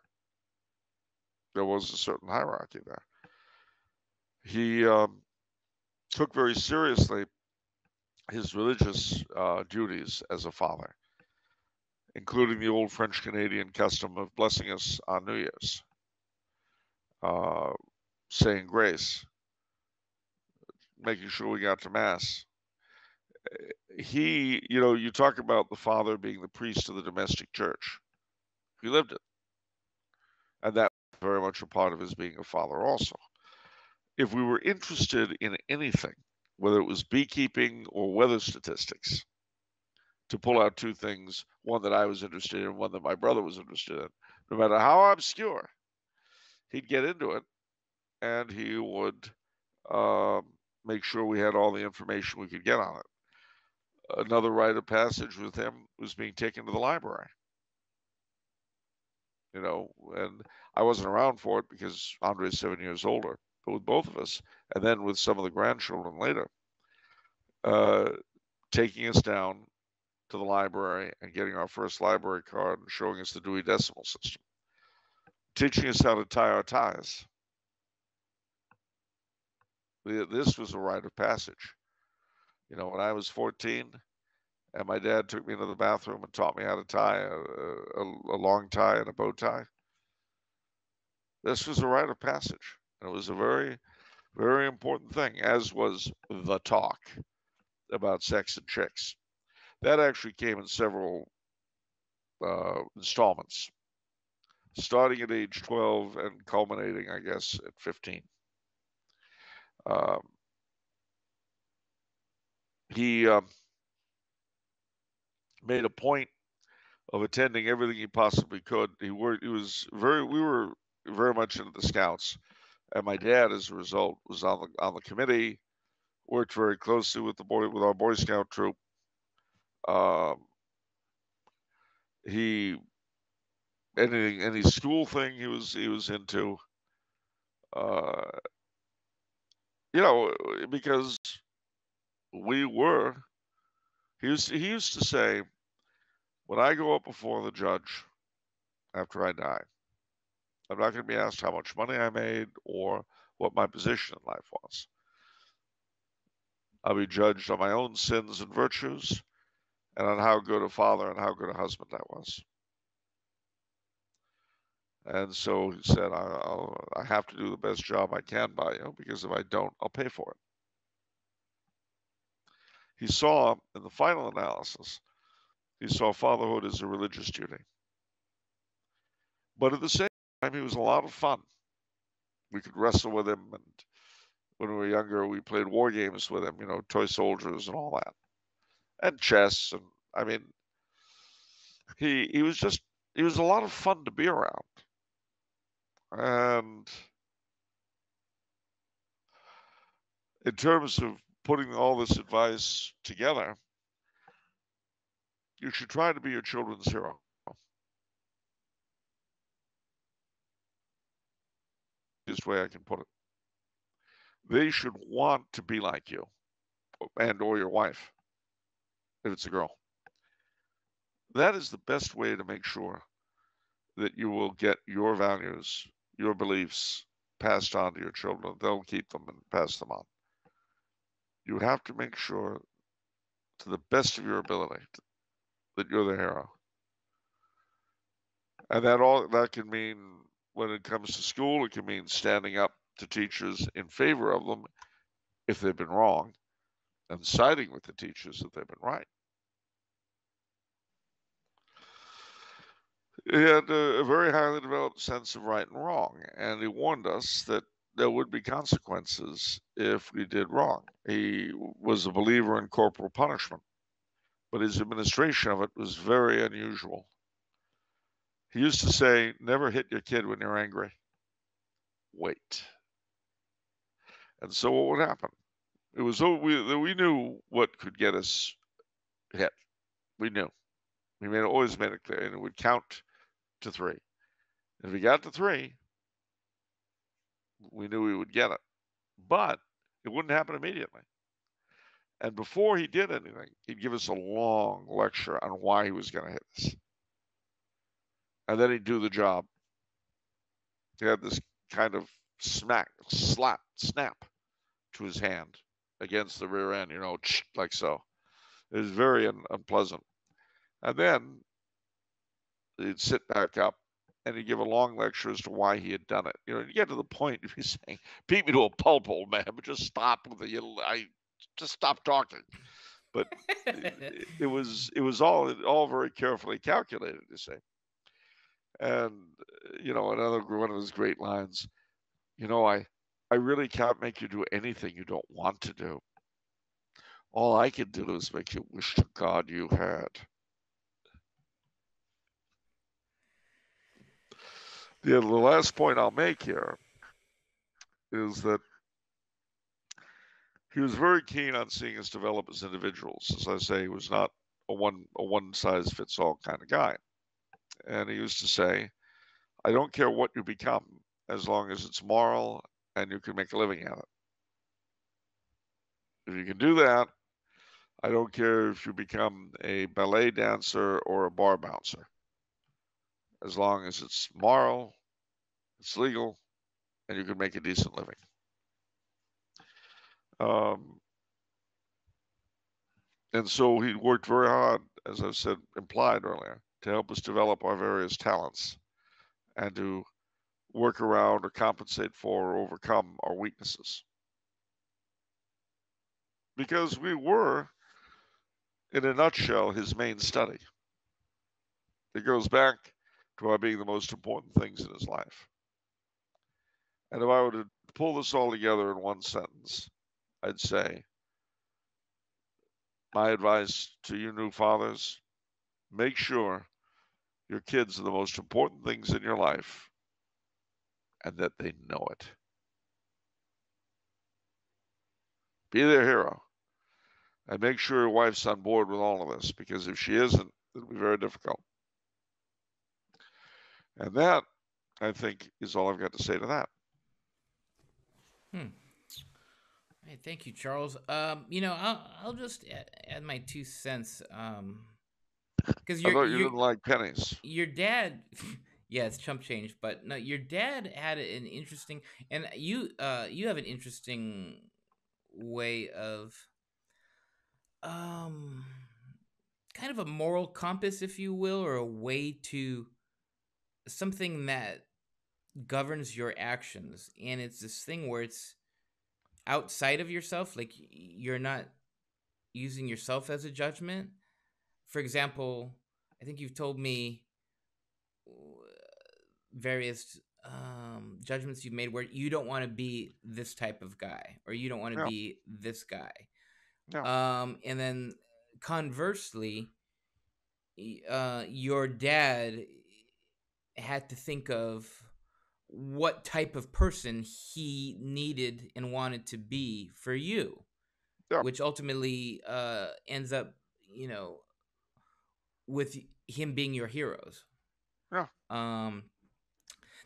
There was a certain hierarchy there. He took very seriously his religious duties as a father, including the old French Canadian custom of blessing us on New Year's, uh, saying grace, making sure we got to Mass. You talk about the father being the priest of the domestic church. He lived it. And that was very much a part of his being a father also. If we were interested in anything, whether it was beekeeping or weather statistics, to pull out two things, one that I was interested in, one that my brother was interested in, no matter how obscure, he'd get into it and he would make sure we had all the information we could get on it. Another rite of passage with him was being taken to the library. And I wasn't around for it because Andre's 7 years older, but with both of us, and then with some of the grandchildren later, taking us down to the library and getting our first library card and showing us the Dewey Decimal System, teaching us how to tie our ties. This was a rite of passage. When I was 14 and my dad took me into the bathroom and taught me how to tie a long tie and a bow tie, this was a rite of passage. And it was a very, very important thing, as was the talk about sex and chicks. That actually came in several installments, starting at age 12 and culminating, I guess, at 15. Um, he made a point of attending everything he possibly could. We were very much into the Scouts, and my dad, as a result, was on the committee, worked very closely with our Boy Scout troop. Um, he any school thing he was into, uh, because we were. He used to say, when I go up before the judge after I die, I'm not going to be asked how much money I made or what my position in life was. I'll be judged on my own sins and virtues and on how good a father and how good a husband I was. And so he said, I have to do the best job I can by you, because if I don't, I'll pay for it. He saw, in the final analysis, he saw fatherhood as a religious duty. But at the same time, he was a lot of fun. We could wrestle with him, and when we were younger, we played war games with him, toy soldiers and all that, and chess. And I mean, he was a lot of fun to be around. And in terms of putting all this advice together, You should try to be your children's hero. Easiest way I can put it. They should want to be like you and or your wife if it's a girl. That is the best way to make sure that you will get your values, your beliefs passed on to your children. They'll keep them and pass them on. You have to make sure, to the best of your ability, that you're the hero. And that can mean, when it comes to school, it can mean standing up to teachers in favor of them if they've been wrong, and siding with the teachers if they've been right. He had a very highly developed sense of right and wrong, and he warned us that there would be consequences if we did wrong. He was a believer in corporal punishment, but his administration of it was very unusual. He used to say, never hit your kid when you're angry. Wait. And so what would happen? It was we knew what could get us hit. We knew. Always made it clear, and it would count to 3. If he got to 3, we knew we would get it. But it wouldn't happen immediately. And before he did anything, he'd give us a long lecture on why he was going to hit us. And then he'd do the job. He had this kind of snap to his hand against the rear end, like so. It was very unpleasant. And then he'd sit back up and he'd give a long lecture as to why he had done it. You get to the point of he's saying, beat me to a pulp, old man, but just stop with just stop talking. But it was all very carefully calculated, you see. And another one of his great lines, I really can't make you do anything you don't want to do. All I can do is make you wish to God you had. The last point I'll make here is that he was very keen on seeing us develop as individuals. As I say, he was not a one size fits all kind of guy. And he used to say, I don't care what you become as long as it's moral and you can make a living at it. If you can do that, I don't care if you become a ballet dancer or a bar bouncer. As long as it's moral, it's legal, and you can make a decent living. And so he worked very hard, as I said, implied earlier, to help us develop our various talents and to work around or compensate for or overcome our weaknesses. Because we were, in a nutshell, his main study. It goes back to our being the most important things in his life. And if I were to pull this all together in one sentence, I'd say, my advice to you new fathers, make sure your kids are the most important things in your life and that they know it. Be their hero. And make sure your wife's on board with all of this, because if she isn't, it'll be very difficult. And that, I think, is all I've got to say to that. Hey, thank you, Charles. I'll just add my 2 cents. Because I thought you didn't like pennies. your dad, yeah, it's chump change, but no, your dad had an interesting, and you have an interesting way of, um, kind of a moral compass, if you will, or a way to something that governs your actions, and it's this thing where it's outside of yourself, like you're not using yourself as a judgment. For example, I think you've told me various judgments you've made where you don't want to be this type of guy or you don't want to Yeah, be this guy. yeah, And then conversely, your dad had to think of what type of person he needed and wanted to be for you, yeah, which ultimately ends up, with him being your heroes. Yeah. Um,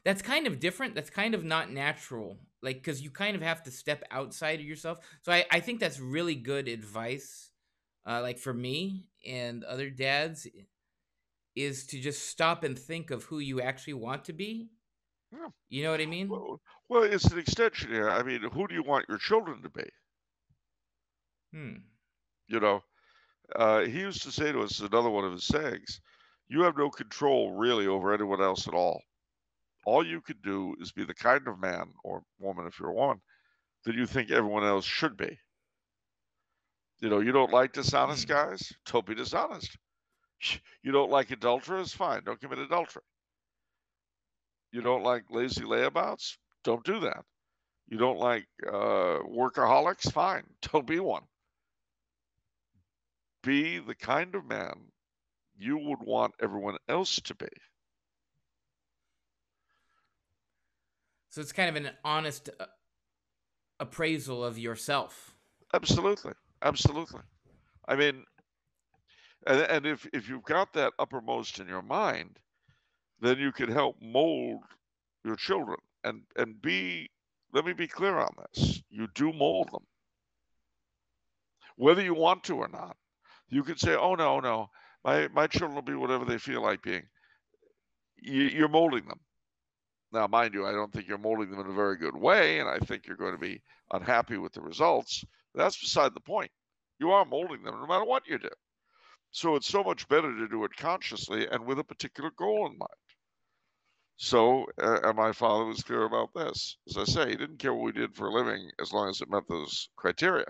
that's kind of different. That's kind of not natural. Like, because you kind of have to step outside of yourself. So I think that's really good advice. Like for me and other dads, is to just stop and think of who you actually want to be. Yeah. You know what I mean? Well, it's an extension here. I mean, who do you want your children to be? Hmm. You know, he used to say to us, another one of his sayings, you have no control really over anyone else at all. All you can do is be the kind of man or woman, if you're a woman, that you think everyone else should be. You don't like dishonest Hmm. guys? Don't be dishonest. You don't like adulterers? Fine, don't commit adultery. You don't like lazy layabouts? Don't do that. You don't like workaholics? Fine, don't be one. Be the kind of man you would want everyone else to be. So it's kind of an honest appraisal of yourself. Absolutely, absolutely. I mean, and if you've got that uppermost in your mind, then you can help mold your children and be. Let me be clear on this: you do mold them, whether you want to or not. You can say, "Oh no, no, my children will be whatever they feel like being." You're molding them. Now, mind you, I don't think you're molding them in a very good way, and I think you're going to be unhappy with the results. That's beside the point. You are molding them no matter what you do. So it's so much better to do it consciously and with a particular goal in mind. So, and my father was clear about this. As I say, he didn't care what we did for a living as long as it met those criteria.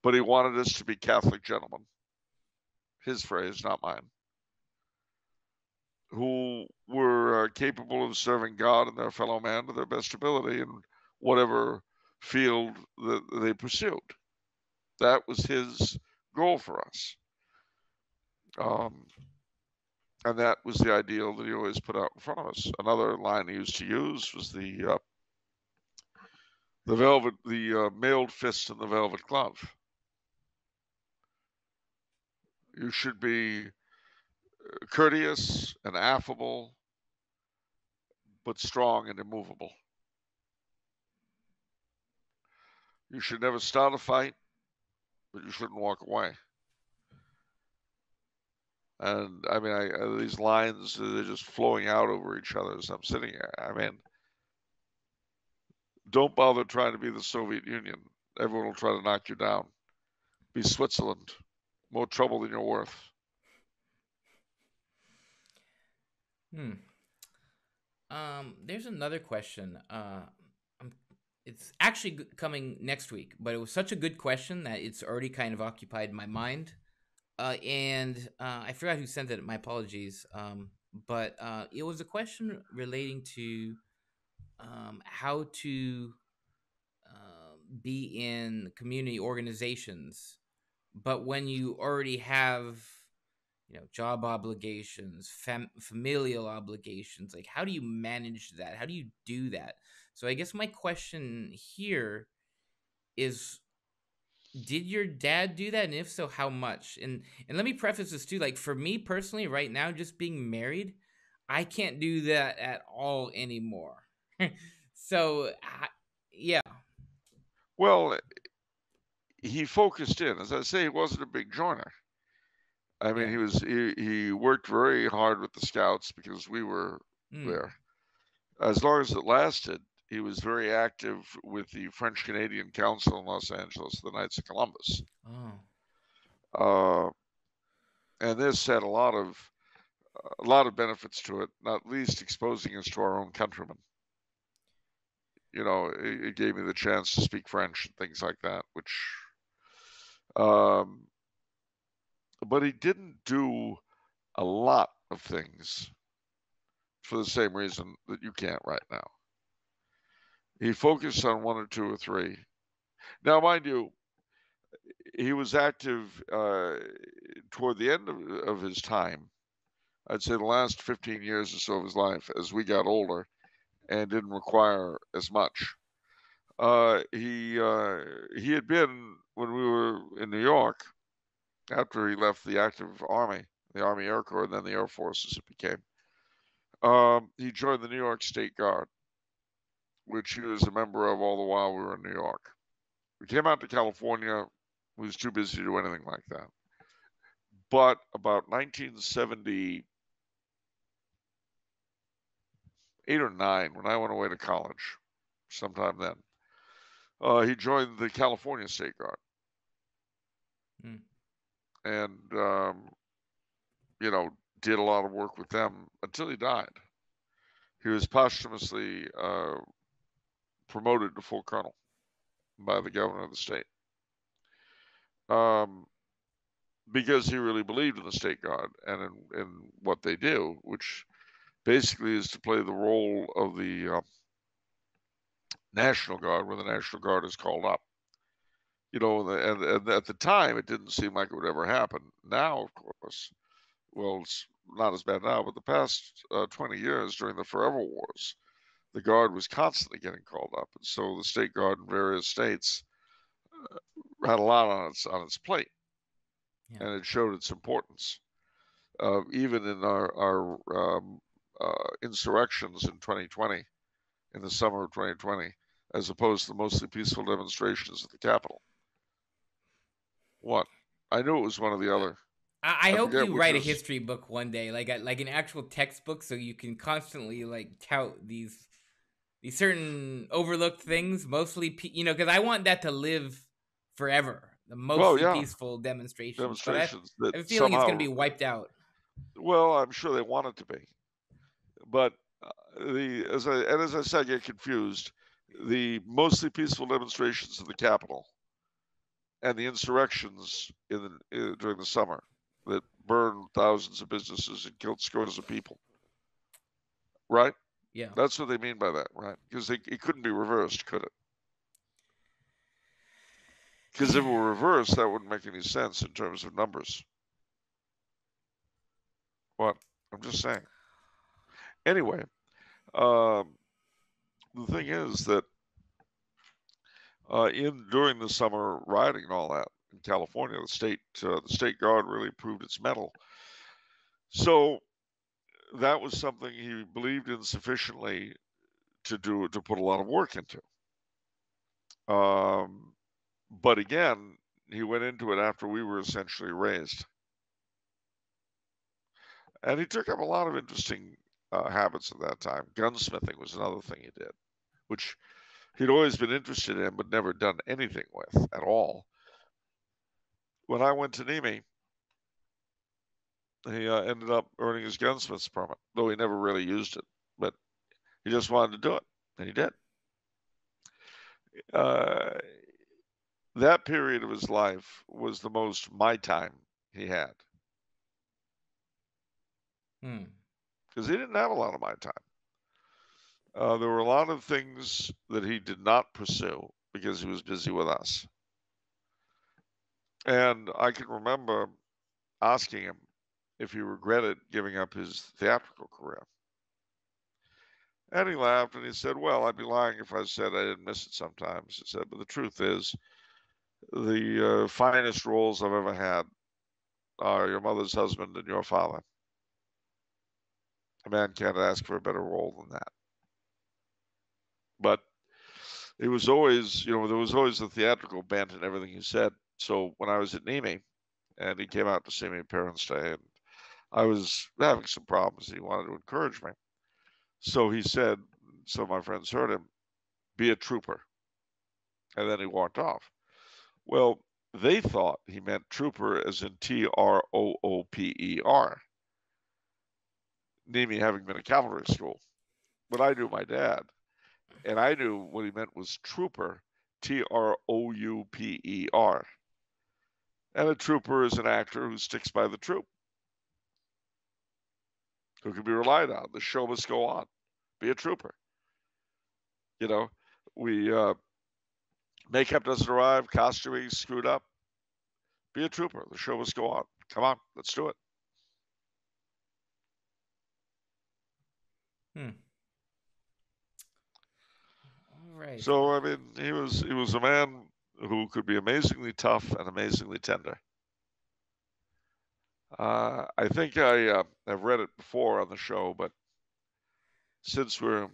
But he wanted us to be Catholic gentlemen, his phrase, not mine, who were capable of serving God and their fellow man to their best ability in whatever field that they pursued. That was his goal for us. Um, and that was the ideal that he always put out in front of us. Another line he used to use was the mailed fist and the velvet glove. You should be courteous and affable, but strong and immovable. You should never start a fight, but you shouldn't walk away. And I mean, these lines, they're just flowing out over each other as I'm sitting here. I mean, don't bother trying to be the Soviet Union. Everyone will try to knock you down. Be Switzerland. More trouble than you're worth. Hmm. There's another question. Um, it's actually coming next week, but it was such a good question that it's already kind of occupied my mind. And I forgot who sent it. My apologies. But it was a question relating to how to be in community organizations, but when you already have job obligations, familial obligations, like how do you manage that? How do you do that? So I guess my question here is, did your dad do that, and if so, how much? And let me preface this too, like for me personally right now, just being married, I can't do that at all anymore. So yeah. Well, he focused in. As I say, he wasn't a big joiner. I mean, Yeah. he worked very hard with the Scouts because we were Mm. there. As long as it lasted, he was very active with the French Canadian Council in Los Angeles, the Knights of Columbus. Oh. Uh, and this had a lot of benefits to it, not least exposing us to our own countrymen. It gave me the chance to speak French and things like that, which, um, but he didn't do a lot of things for the same reason that you can't right now. He focused on one or two or three. Now, mind you, he was active toward the end of his time. I'd say the last 15 years or so of his life as we got older and didn't require as much. He had been, when we were in New York, after he left the active army, the Army Air Corps, and then the Air Force as it became. He joined the New York State Guard, which he was a member of all the while we were in New York. We came out to California. He was too busy to do anything like that. But about 1978 or 9, when I went away to college, sometime then, he joined the California State Guard. And, did a lot of work with them until he died. He was posthumously promoted to full colonel by the governor of the state. Because he really believed in the State Guard and in what they do, which basically is to play the role of the National Guard when the National Guard is called up. And at the time, it didn't seem like it would ever happen. Now, of course, well, it's not as bad now, but the past 20 years during the Forever Wars, the Guard was constantly getting called up. And so the State Guard in various states had a lot on its plate. Yeah. And it showed its importance. Even in our insurrections in 2020, in the summer of 2020, as opposed to the mostly peaceful demonstrations at the Capitol. What? I knew it was one or the other. I hope you write a history book one day, like an actual textbook, so you can constantly tout these certain overlooked things, mostly because I want that to live forever. The mostly peaceful demonstrations. But I have a feeling it's going to be wiped out. Well, I'm sure they want it to be, but as I said, I get confused. The mostly peaceful demonstrations in the Capitol and the insurrections during the summer that burned thousands of businesses and killed scores of people. Right? Yeah. That's what they mean by that, right? Because it couldn't be reversed, could it? Because if it were reversed, that wouldn't make any sense in terms of numbers. What? I'm just saying. Anyway, the thing is that during the summer rioting and all that in California, the state guard really proved its mettle. So that was something he believed in sufficiently to put a lot of work into. But again, he went into it after we were essentially raised. And he took up a lot of interesting habits at that time. Gunsmithing was another thing he did, which he'd always been interested in but never done anything with at all. When I went to Nemi, he ended up earning his gunsmith's permit, though he never really used it. But he just wanted to do it, and he did. That period of his life was the most my time he had. Because he didn't have a lot of my time. There were a lot of things that he did not pursue because he was busy with us. And I can remember asking him if he regretted giving up his theatrical career. And he laughed and he said, well, I'd be lying if I said I didn't miss it sometimes. He said, but the truth is, the finest roles I've ever had are your mother's husband and your father. A man can't ask for a better role than that. But it was always, there was always the theatrical bent in everything he said. So when I was at Nemi, and he came out to see me at Parents' Day, and I was having some problems, and he wanted to encourage me. So he said, some of my friends heard him, be a trooper. And then he walked off. Well, they thought he meant trooper as in Trooper. Nemi having been a cavalry school. But I knew my dad. And I knew what he meant was trooper, Trouper. And a trooper is an actor who sticks by the troop, who can be relied on. The show must go on. Be a trooper. Makeup doesn't arrive, costuming screwed up. Be a trooper. The show must go on. Come on, let's do it. All right. So I mean, he was a man who could be amazingly tough and amazingly tender. I think I have read it before on the show, but since we're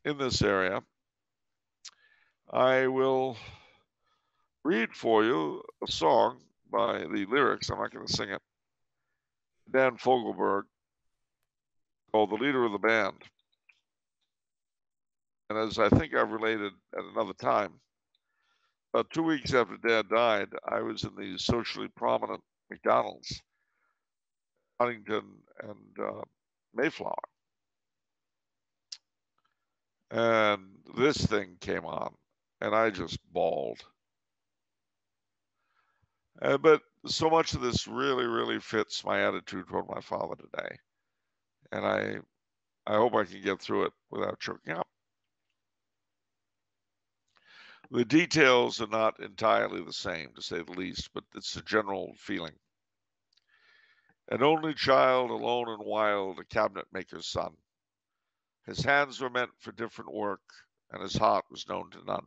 in this area, I will read for you a song by the lyrics. I'm not going to sing it. Dan Fogelberg, called "The Leader of the Band." And as I think I've related at another time, about 2 weeks after Dad died, I was in the socially prominent McDonald's, Huntington and Mayflower, and this thing came on, and I just bawled. But so much of this really, really fits my attitude toward my father today, and I hope I can get through it without choking up. The details are not entirely the same, to say the least, but it's a general feeling. An only child, alone and wild, a cabinet maker's son. His hands were meant for different work, and his heart was known to none.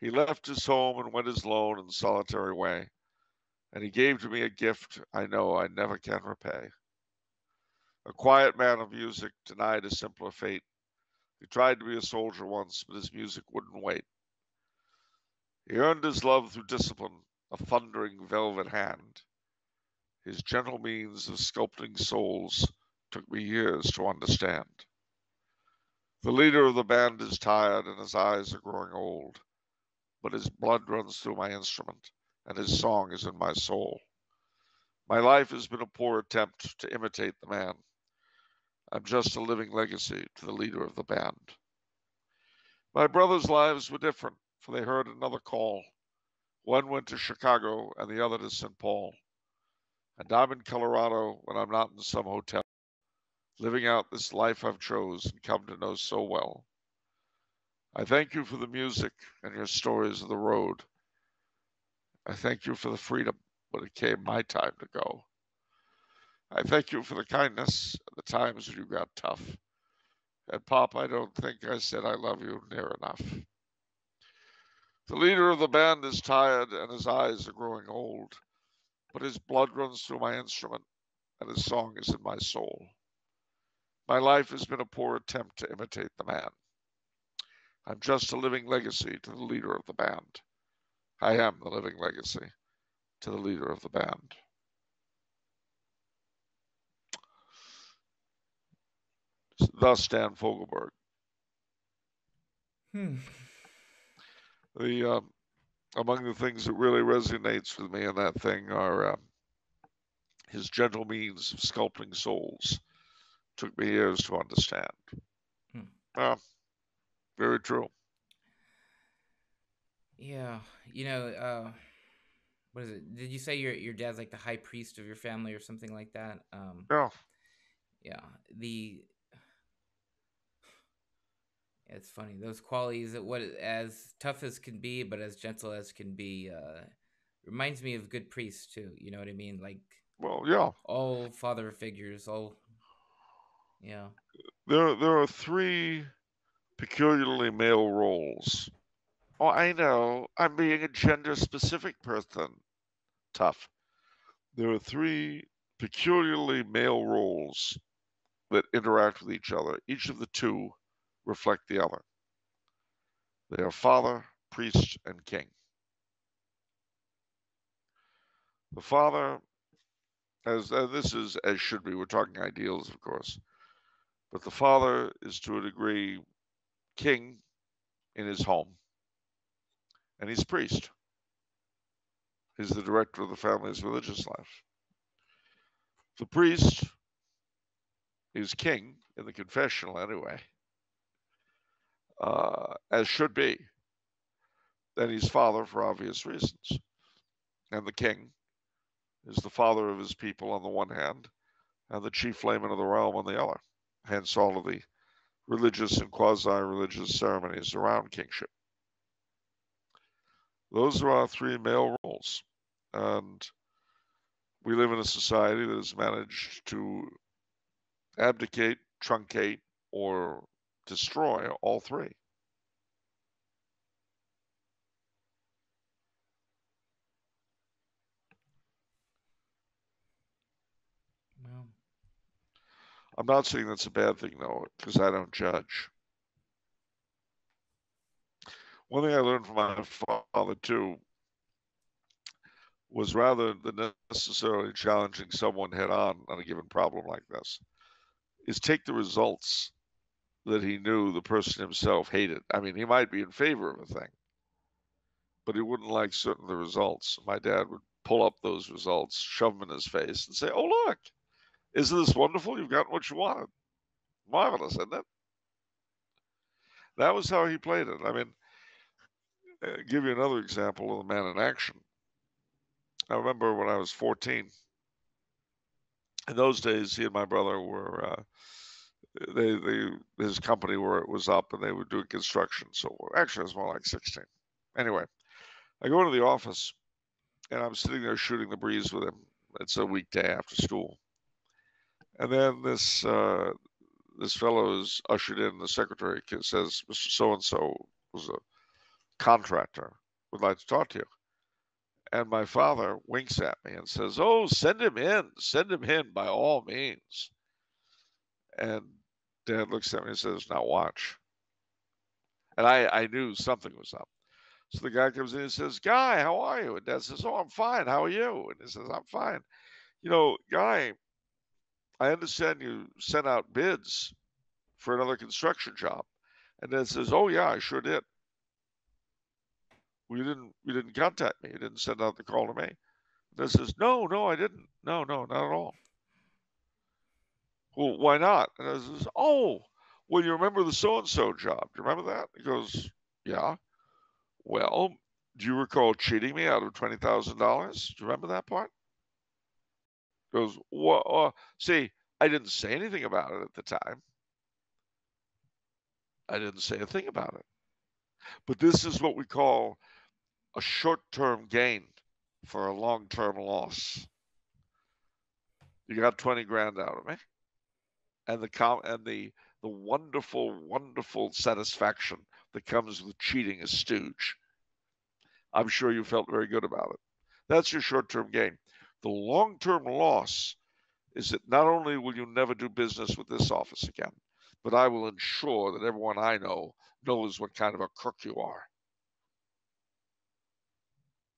He left his home and went his lone and solitary way, and he gave to me a gift I know I never can repay. A quiet man of music, denied a simpler fate. He tried to be a soldier once, but his music wouldn't wait. He earned his love through discipline, a thundering velvet hand. His gentle means of sculpting souls took me years to understand. The leader of the band is tired and his eyes are growing old, but his blood runs through my instrument and his song is in my soul. My life has been a poor attempt to imitate the man. I'm just a living legacy to the leader of the band. My brothers' lives were different, for they heard another call. One went to Chicago and the other to St. Paul. And I'm in Colorado when I'm not in some hotel, living out this life I've chose and come to know so well. I thank you for the music and your stories of the road. I thank you for the freedom when it came my time to go. I thank you for the kindness at the times when you got tough. And Pop, I don't think I said I love you near enough. The leader of the band is tired and his eyes are growing old, but his blood runs through my instrument and his song is in my soul. My life has been a poor attempt to imitate the man. I'm just a living legacy to the leader of the band. I am the living legacy to the leader of the band. Thus, Dan Fogelberg. Hmm. The among the things that really resonates with me in that thing are his gentle means of sculpting souls. Took me years to understand. Hmm. Uh, Very true. Yeah, what is it? Did you say your dad's like the high priest of your family or something like that? Yeah. Yeah, the it's funny those qualities that what as tough as can be, but as gentle as can be. Reminds me of good priests too. You know what I mean? Like Well, yeah. all father figures, all yeah. There are three peculiarly male roles. Oh, I know. I'm being a gender specific person. Tough. There are three peculiarly male roles that interact with each other. Each of the two reflect the other. They are father, priest, and king. The father, as this is as should be, we're talking ideals, of course, but the father is to a degree king in his home, and he's priest. He's the director of the family's religious life. The priest is king in the confessional, anyway, as should be. Then he's father for obvious reasons. And the king is the father of his people on the one hand, and the chief layman of the realm on the other. Hence all of the religious and quasi-religious ceremonies around kingship. Those are our three male roles. And we live in a society that has managed to abdicate, truncate, or destroy all three. I'm not saying that's a bad thing, though, because I don't judge. One thing I learned from my father, too, was rather than necessarily challenging someone head on a given problem like this, is take the results that he knew the person himself hated. I mean, he might be in favor of a thing, but he wouldn't like certain of the results. My dad would pull up those results, shove them in his face, and say, "Oh, look, isn't this wonderful? You've gotten what you wanted. Marvelous, isn't it?" That was how he played it. I mean, give you another example of the man in action. I remember when I was 14. In those days, he and my brother were his company where it was up, and they were doing construction. So actually, it was more like 16. Anyway, I go into the office, and I'm sitting there shooting the breeze with him. It's a weekday after school, and then this fellow is ushered in. The secretary says, "Mr. So and So was a contractor. Would like to talk to you." And my father winks at me and says, "Oh, send him in. Send him in by all means." And Dad looks at me and says, "Now watch." And I knew something was up. So the guy comes in and says, "Guy, how are you?" And Dad says, "Oh, I'm fine. How are you?" And he says, "I'm fine. You know, Guy, I understand you sent out bids for another construction job." And Dad says, "Oh yeah, I sure did. Well, you didn't contact me. You didn't send out the call to me." And Dad says, "No, no, I didn't. No, no, not at all." "Well, why not?" And I says, "Oh, well, you remember the so and so job? Do you remember that?" He goes, "Yeah." "Well, do you recall cheating me out of $20,000? Do you remember that part?" He goes, "Well, see, I didn't say anything about it at the time. I didn't say a thing about it. But this is what we call a short-term gain for a long-term loss. You got 20 grand out of me, and the wonderful, wonderful satisfaction that comes with cheating a stooge. I'm sure you felt very good about it. That's your short-term gain. The long-term loss is that not only will you never do business with this office again, but I will ensure that everyone I know knows what kind of a crook you are."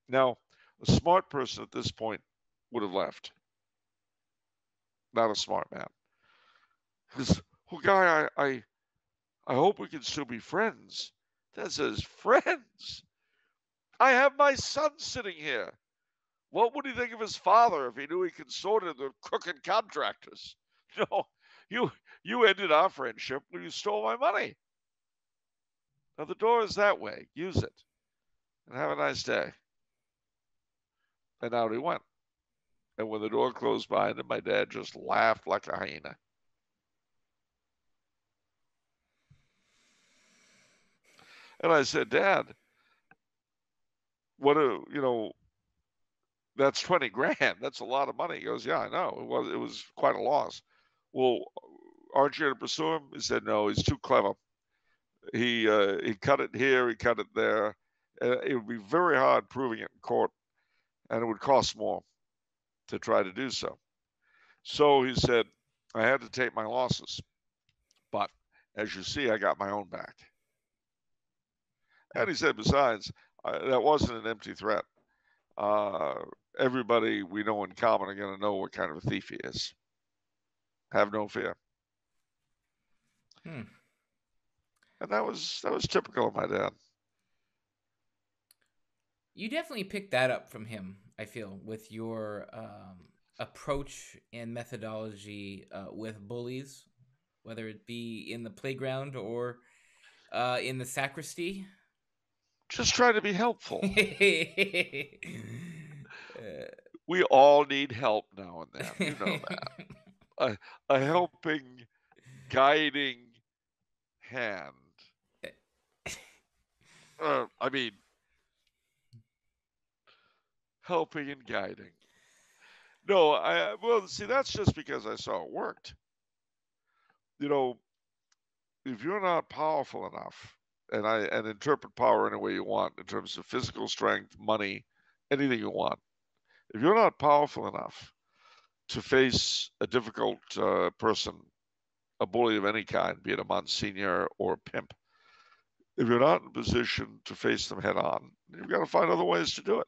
Now, a smart person at this point would have left. Not a smart man. Because, "Well, Guy, I hope we can still be friends." That says, "Friends? I have my son sitting here. What would he think of his father if he knew he consorted with crooked contractors? No, you you ended our friendship when you stole my money. Now the door is that way. Use it. And have a nice day." And out he went. And when the door closed behind him, my dad just laughed like a hyena. And I said, "Dad, what a that's 20 grand. That's a lot of money." He goes, "Yeah, I know. It was quite a loss." "Well, aren't you going to pursue him?" He said, "No, he's too clever. He cut it here, he cut it there. It would be very hard proving it in court, and it would cost more to try to do so." So he said, "I had to take my losses, but as you see, I got my own back." And he said, "Besides, that wasn't an empty threat. Uh, Everybody we know in common are going to know what kind of a thief he is. Have no fear." Hmm. And that was typical of my dad. You definitely picked that up from him, I feel, with your approach and methodology with bullies, whether it be in the playground or in the sacristy. Just try to be helpful. Uh, We all need help now and then. You know that. A helping, guiding hand. I mean, helping and guiding. No, well, see, that's just because I saw it worked. You know, if you're not powerful enough, and interpret power any way you want in terms of physical strength, money, anything you want. If you're not powerful enough to face a difficult person a bully of any kind, be it a Monsignor or a pimp. If you're not in a position to face them head on, you've got to find other ways to do it.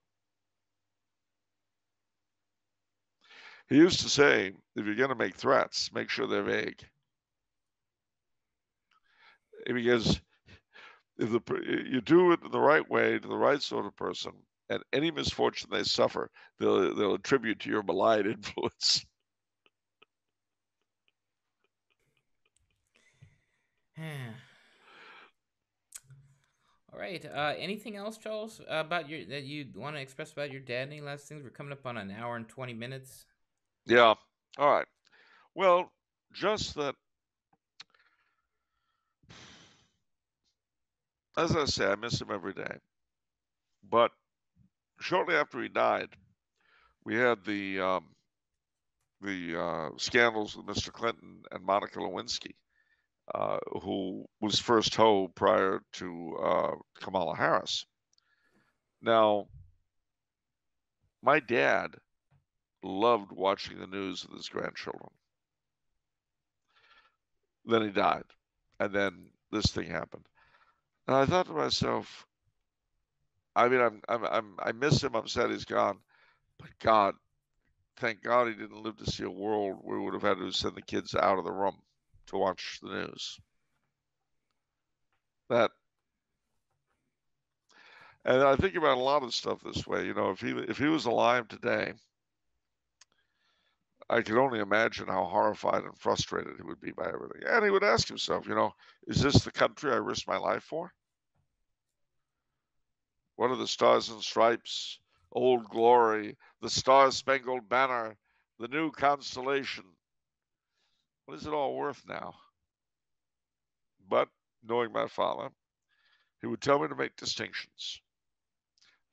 He used to say, if you're going to make threats, make sure they're vague. Because if you do it in the right way to the right sort of person, and any misfortune they suffer, they'll attribute to your malign influence. All right. Anything else, Charles, about your that you want to express about your dad? Any last things? We're coming up on an hour and 20 minutes. Yeah. All right. Well, just that, as I say, I miss him every day. But shortly after he died, we had the scandals with Mr. Clinton and Monica Lewinsky, who was first Ho prior to Kamala Harris. Now, my dad loved watching the news with his grandchildren. Then he died, and then this thing happened. And I thought to myself, I mean, I miss him. I'm sad he's gone, but God, thank God he didn't live to see a world where we would have had to send the kids out of the room to watch the news. That, and I think about a lot of stuff this way. You know, if he was alive today, I could only imagine how horrified and frustrated he would be by everything. And he would ask himself, you know, is this the country I risked my life for? What are the stars and stripes, old glory, the star-spangled banner, the new constellation? What is it all worth now? But knowing my father, he would tell me to make distinctions.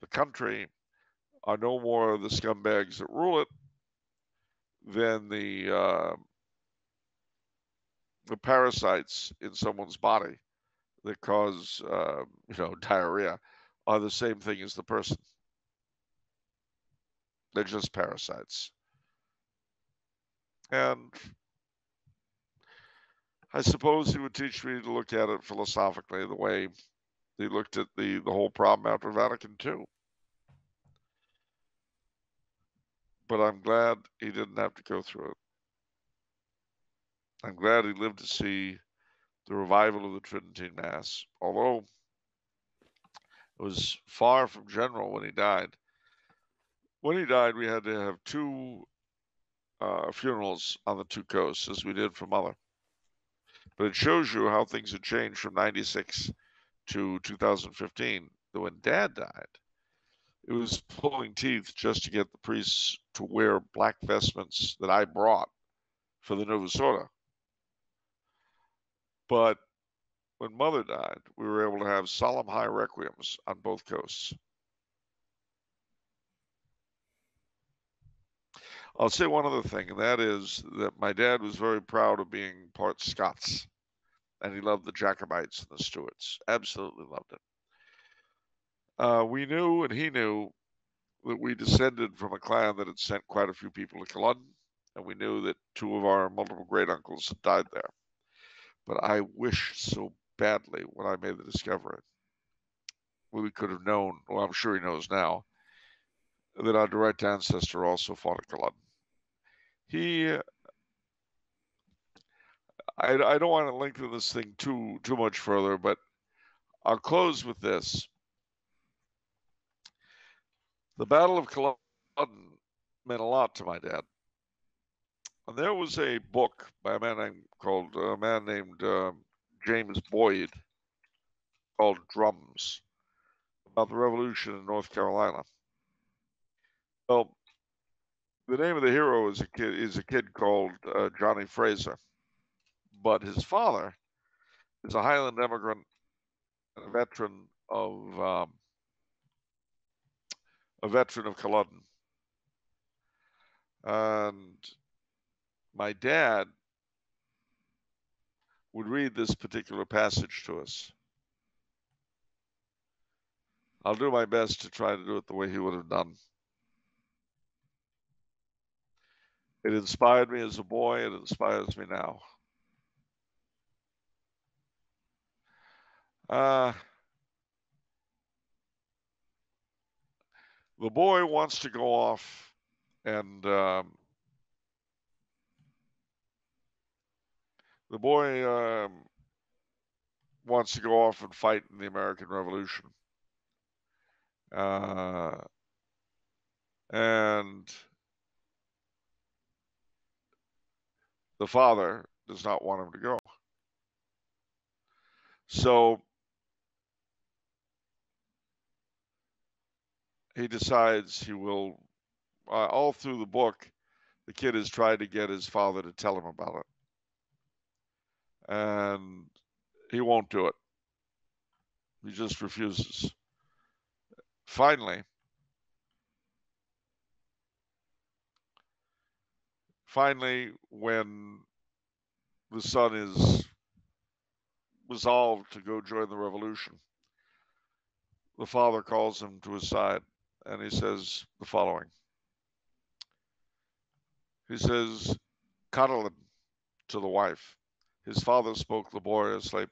The country are no more the scumbags that rule it than the parasites in someone's body that cause diarrhea are the same thing as the person. They're just parasites. And I suppose he would teach me to look at it philosophically the way he looked at the whole problem after Vatican II. But I'm glad he didn't have to go through it. I'm glad he lived to see the revival of the Tridentine Mass, although it was far from general when he died. When he died, we had to have two funerals on the two coasts, as we did for Mother. But it shows you how things had changed from 96 to 2015. That when Dad died, it was pulling teeth just to get the priests to wear black vestments that I brought for the Novus Ordo. But when Mother died, we were able to have solemn high requiems on both coasts. I'll say one other thing, and that is that my dad was very proud of being part Scots, and he loved the Jacobites and the Stuarts. Absolutely loved it. We knew, and he knew, that we descended from a clan that had sent quite a few people to Culloden, and we knew that two of our multiple great uncles had died there. But I wish so badly when I made the discovery, we could have known, well, I'm sure he knows now, that our direct ancestor also fought at Culloden. He, I don't want to lengthen this thing too much further, but I'll close with this. The Battle of Culloden meant a lot to my dad. And there was a book by a man named James Boyd called Drums about the Revolution in North Carolina. Well, the name of the hero is a kid called Johnny Fraser, but his father is a Highland immigrant and a veteran of Culloden. And my dad would read this particular passage to us. I'll do my best to try to do it the way he would have done. It inspired me as a boy. It inspires me now. Uh, the boy wants to go off and the boy wants to go off and fight in the American Revolution. And the father does not want him to go. So he decides he will, all through the book, the kid has tried to get his father to tell him about it. And he won't do it. He just refuses. Finally, when the son is resolved to go join the revolution, the father calls him to his side and he says the following. He says, Caroline, to the wife. His father spoke the boy as like,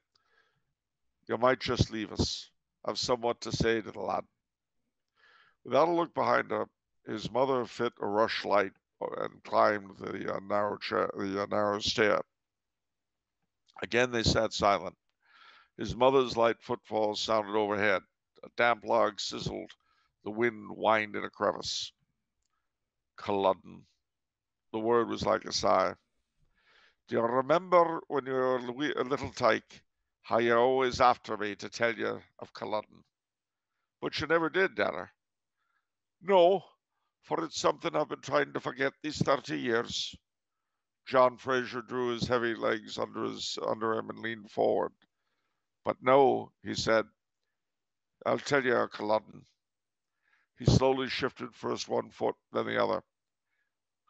you might just leave us. I've somewhat to say to the lad. Without a look behind her, his mother fit a rush light and climbed the narrow stair. Again they sat silent. His mother's light footfalls sounded overhead. A damp log sizzled. The wind whined in a crevice. Culloden. The word was like a sigh. Do you remember when you were a little tyke, how you always after me to tell you of Culloden? But you never did, Danner. No, for it's something I've been trying to forget these 30 years. John Fraser drew his heavy legs under him and leaned forward. But no, he said, I'll tell you, Culloden. He slowly shifted first one foot, then the other.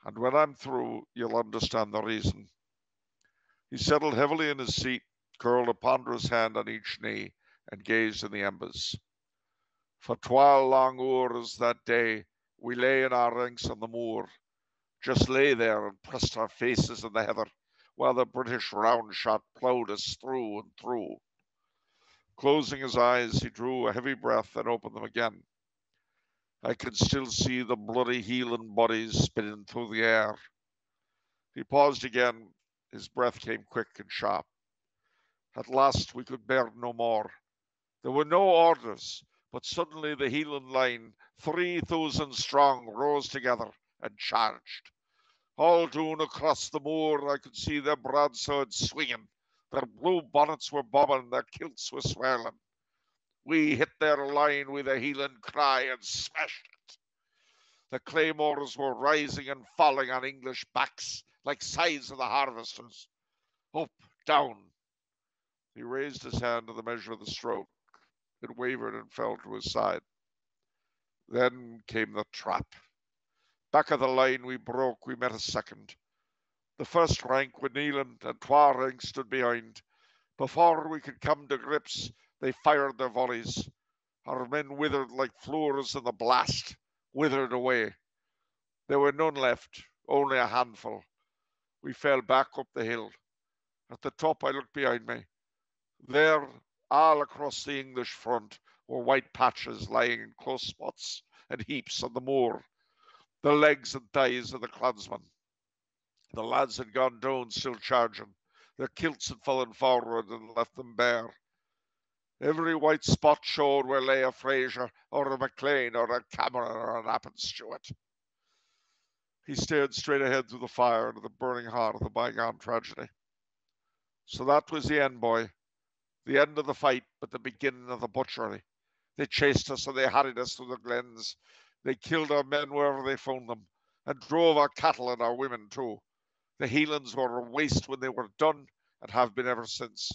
And when I'm through, you'll understand the reason. He settled heavily in his seat, curled a ponderous hand on each knee, and gazed in the embers. For 12 long hours that day, we lay in our ranks on the moor, just lay there and pressed our faces in the heather, while the British round shot ploughed us through and through. Closing his eyes, he drew a heavy breath and opened them again. I could still see the bloody heeling bodies spinning through the air. He paused again. His breath came quick and sharp. At last we could bear no more. There were no orders, but suddenly the heeling line, 3,000 strong, rose together and charged. All down across the moor I could see their broadswords swinging. Their blue bonnets were bobbing, their kilts were swirling. We hit their line with a heeling cry and smashed it. The claymores were rising and falling on English backs like scythes of the harvesters. Up, down. He raised his hand to the measure of the stroke. It wavered and fell to his side. Then came the trap. Back of the line we broke, we met a second. The first rank were kneeling, and twa ranks stood behind. Before we could come to grips, they fired their volleys. Our men withered like flowers in the blast, withered away. There were none left, only a handful. We fell back up the hill. At the top I looked behind me. There, all across the English front, were white patches lying in close spots and heaps on the moor, the legs and thighs of the clansmen. The lads had gone down, still charging. Their kilts had fallen forward and left them bare. Every white spot showed where lay a Fraser, or a Maclean, or a Cameron, or an Appin Stewart. He stared straight ahead through the fire into the burning heart of the bygone tragedy. So that was the end, boy. The end of the fight, but the beginning of the butchery. They chased us and they harried us through the glens. They killed our men wherever they found them, and drove our cattle and our women too. The Hielands were a waste when they were done, and have been ever since.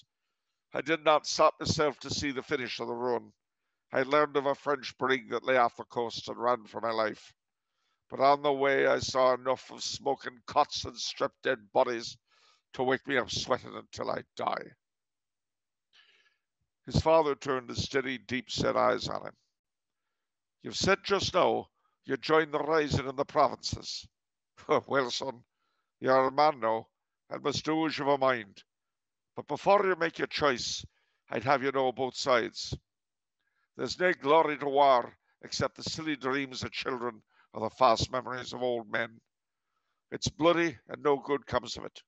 I did not stop myself to see the finish of the run. I learned of a French brig that lay off the coast and ran for my life. But on the way I saw enough of smoking cots and stripped dead bodies to wake me up sweating until I die. His father turned his steady, deep-set eyes on him. You've said just now you joined the rising in the provinces. Well, son, you're a man now, and must do as you've a mind. But before you make your choice, I'd have you know both sides. There's nae glory to war except the silly dreams of children or the fast memories of old men. It's bloody and no good comes of it.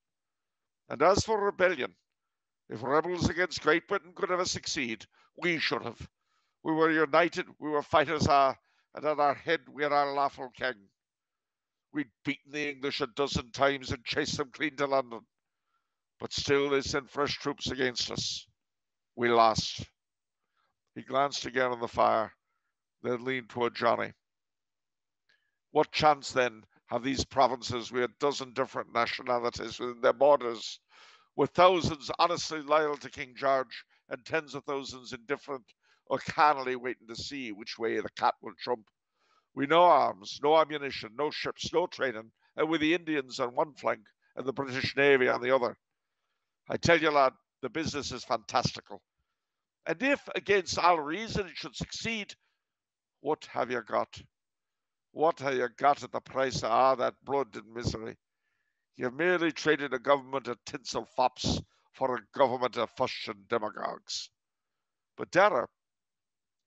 And as for rebellion, if rebels against Great Britain could ever succeed, we should have. We were united, we were fighters and at our head we had our lawful king. We'd beaten the English a dozen times and chased them clean to London. But still they sent fresh troops against us. We lost. He glanced again on the fire, then leaned toward Johnny. What chance, then, have these provinces with a dozen different nationalities within their borders, with thousands honestly loyal to King George and tens of thousands indifferent or cannily waiting to see which way the cat will trump? We no arms, no ammunition, no ships, no training, and with the Indians on one flank and the British Navy on the other. I tell you, lad, the business is fantastical. And if, against all reason, it should succeed, what have you got? What have you got at the price of all that blood and misery? You've merely traded a government of tinsel fops for a government of fustian demagogues. But, Dara,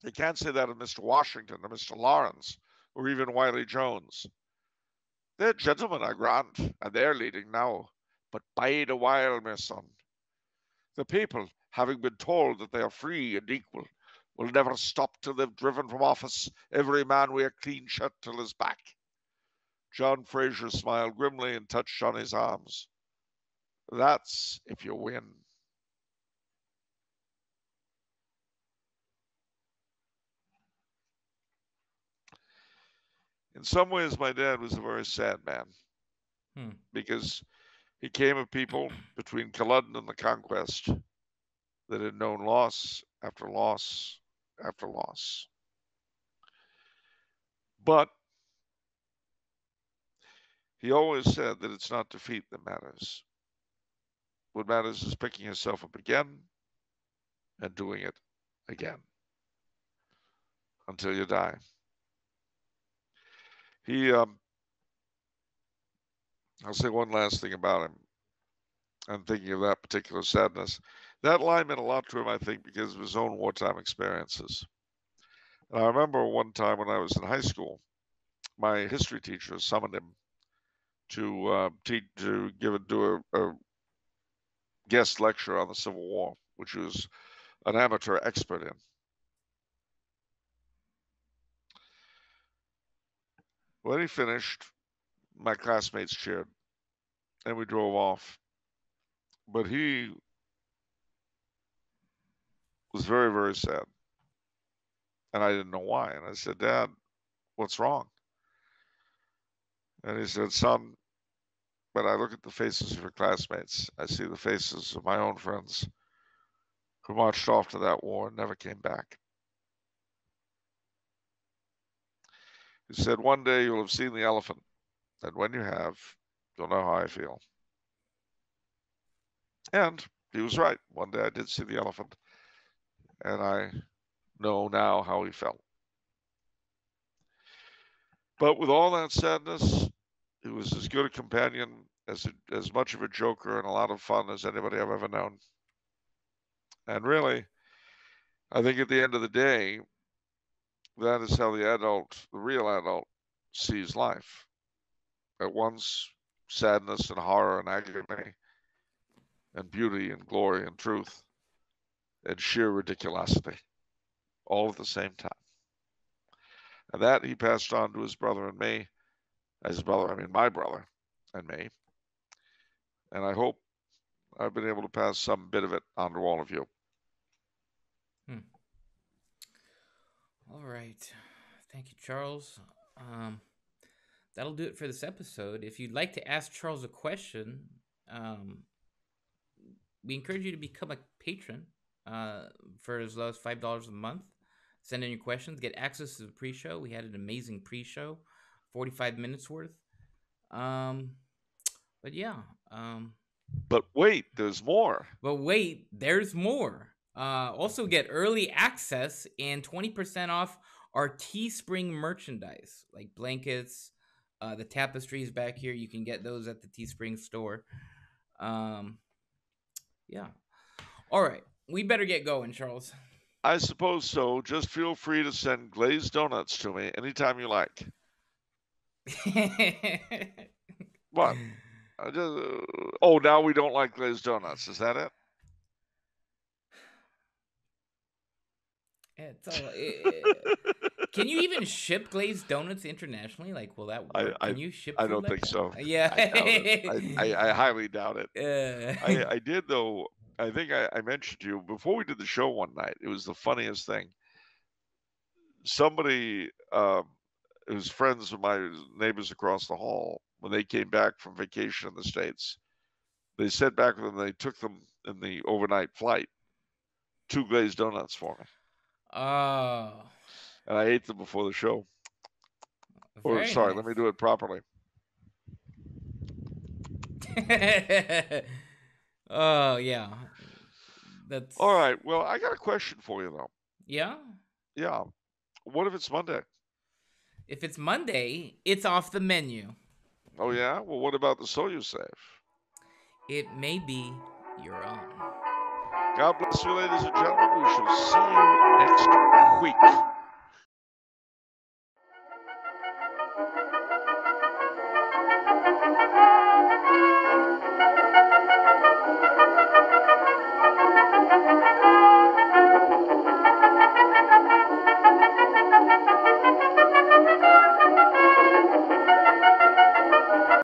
you can't say that of Mr. Washington or Mr. Lawrence or even Wiley Jones. They're gentlemen, I grant, and they're leading now. But bide a while, my son. The people, having been told that they are free and equal, will never stop till they've driven from office every man with a clean shirt till his back. John Fraser smiled grimly and touched Johnny's arms. That's if you win. In some ways, my dad was a very sad man because he came of people between Culloden and the Conquest that had known loss after loss after loss. But he always said that it's not defeat that matters. What matters is picking yourself up again and doing it again until you die. I'll say one last thing about him. I'm thinking of that particular sadness. That line meant a lot to him, I think, because of his own wartime experiences. And I remember one time when I was in high school, my history teacher summoned him to do a guest lecture on the Civil War, which he was an amateur expert in. When he finished, my classmates cheered, and we drove off. But he was very, very sad. And I didn't know why. And I said, Dad, what's wrong? And he said, Son, when I look at the faces of your classmates, I see the faces of my own friends who marched off to that war and never came back. He said, one day you'll have seen the elephant, and when you have, you'll know how I feel. And he was right. One day I did see the elephant, and I know now how he felt. But with all that sadness, he was as good a companion, as much of a joker and a lot of fun as anybody I've ever known. And really, I think at the end of the day, that is how the real adult, sees life. At once, sadness and horror and agony, and beauty and glory and truth, and sheer ridiculosity, all at the same time. And that he passed on to his brother and me. His brother, I mean my brother and me. And I hope I've been able to pass some bit of it on to all of you. All right. Thank you, Charles. That'll do it for this episode. If you'd like to ask Charles a question, we encourage you to become a patron for as low as $5 a month. Send in your questions, get access to the pre-show. We had an amazing pre-show, 45 minutes worth. But yeah. But wait, there's more. There's more. Also get early access and 20% off our Teespring merchandise, like blankets, the tapestries back here. You can get those at the Teespring store. Yeah. All right. We better get going, Charles. I suppose so. Just feel free to send glazed donuts to me anytime you like. What? Oh, now we don't like glazed donuts. Is that it? It's all. Can you even ship glazed donuts internationally? Like, will that I, work? I Can you ship I food don't like think that? so. Yeah. I doubt it. I highly doubt it. uh, I did though. I think I mentioned to you before we did the show one night. It was the funniest thing. Somebody, it was friends of my neighbors across the hall. When they came back from vacation in the States, they sent back with them. They took them in the overnight flight 2 glazed donuts for me, oh, and I ate them before the show. Or very sorry, let nice. me do it properly. Oh yeah, All that's right. Well, I got a question for you though. yeah. Yeah. What if it's Monday? If it's Monday, it's off the menu. Oh yeah. Well, what about the Soyuz? It may be your own. God bless you, ladies and gentlemen. We shall see you next week.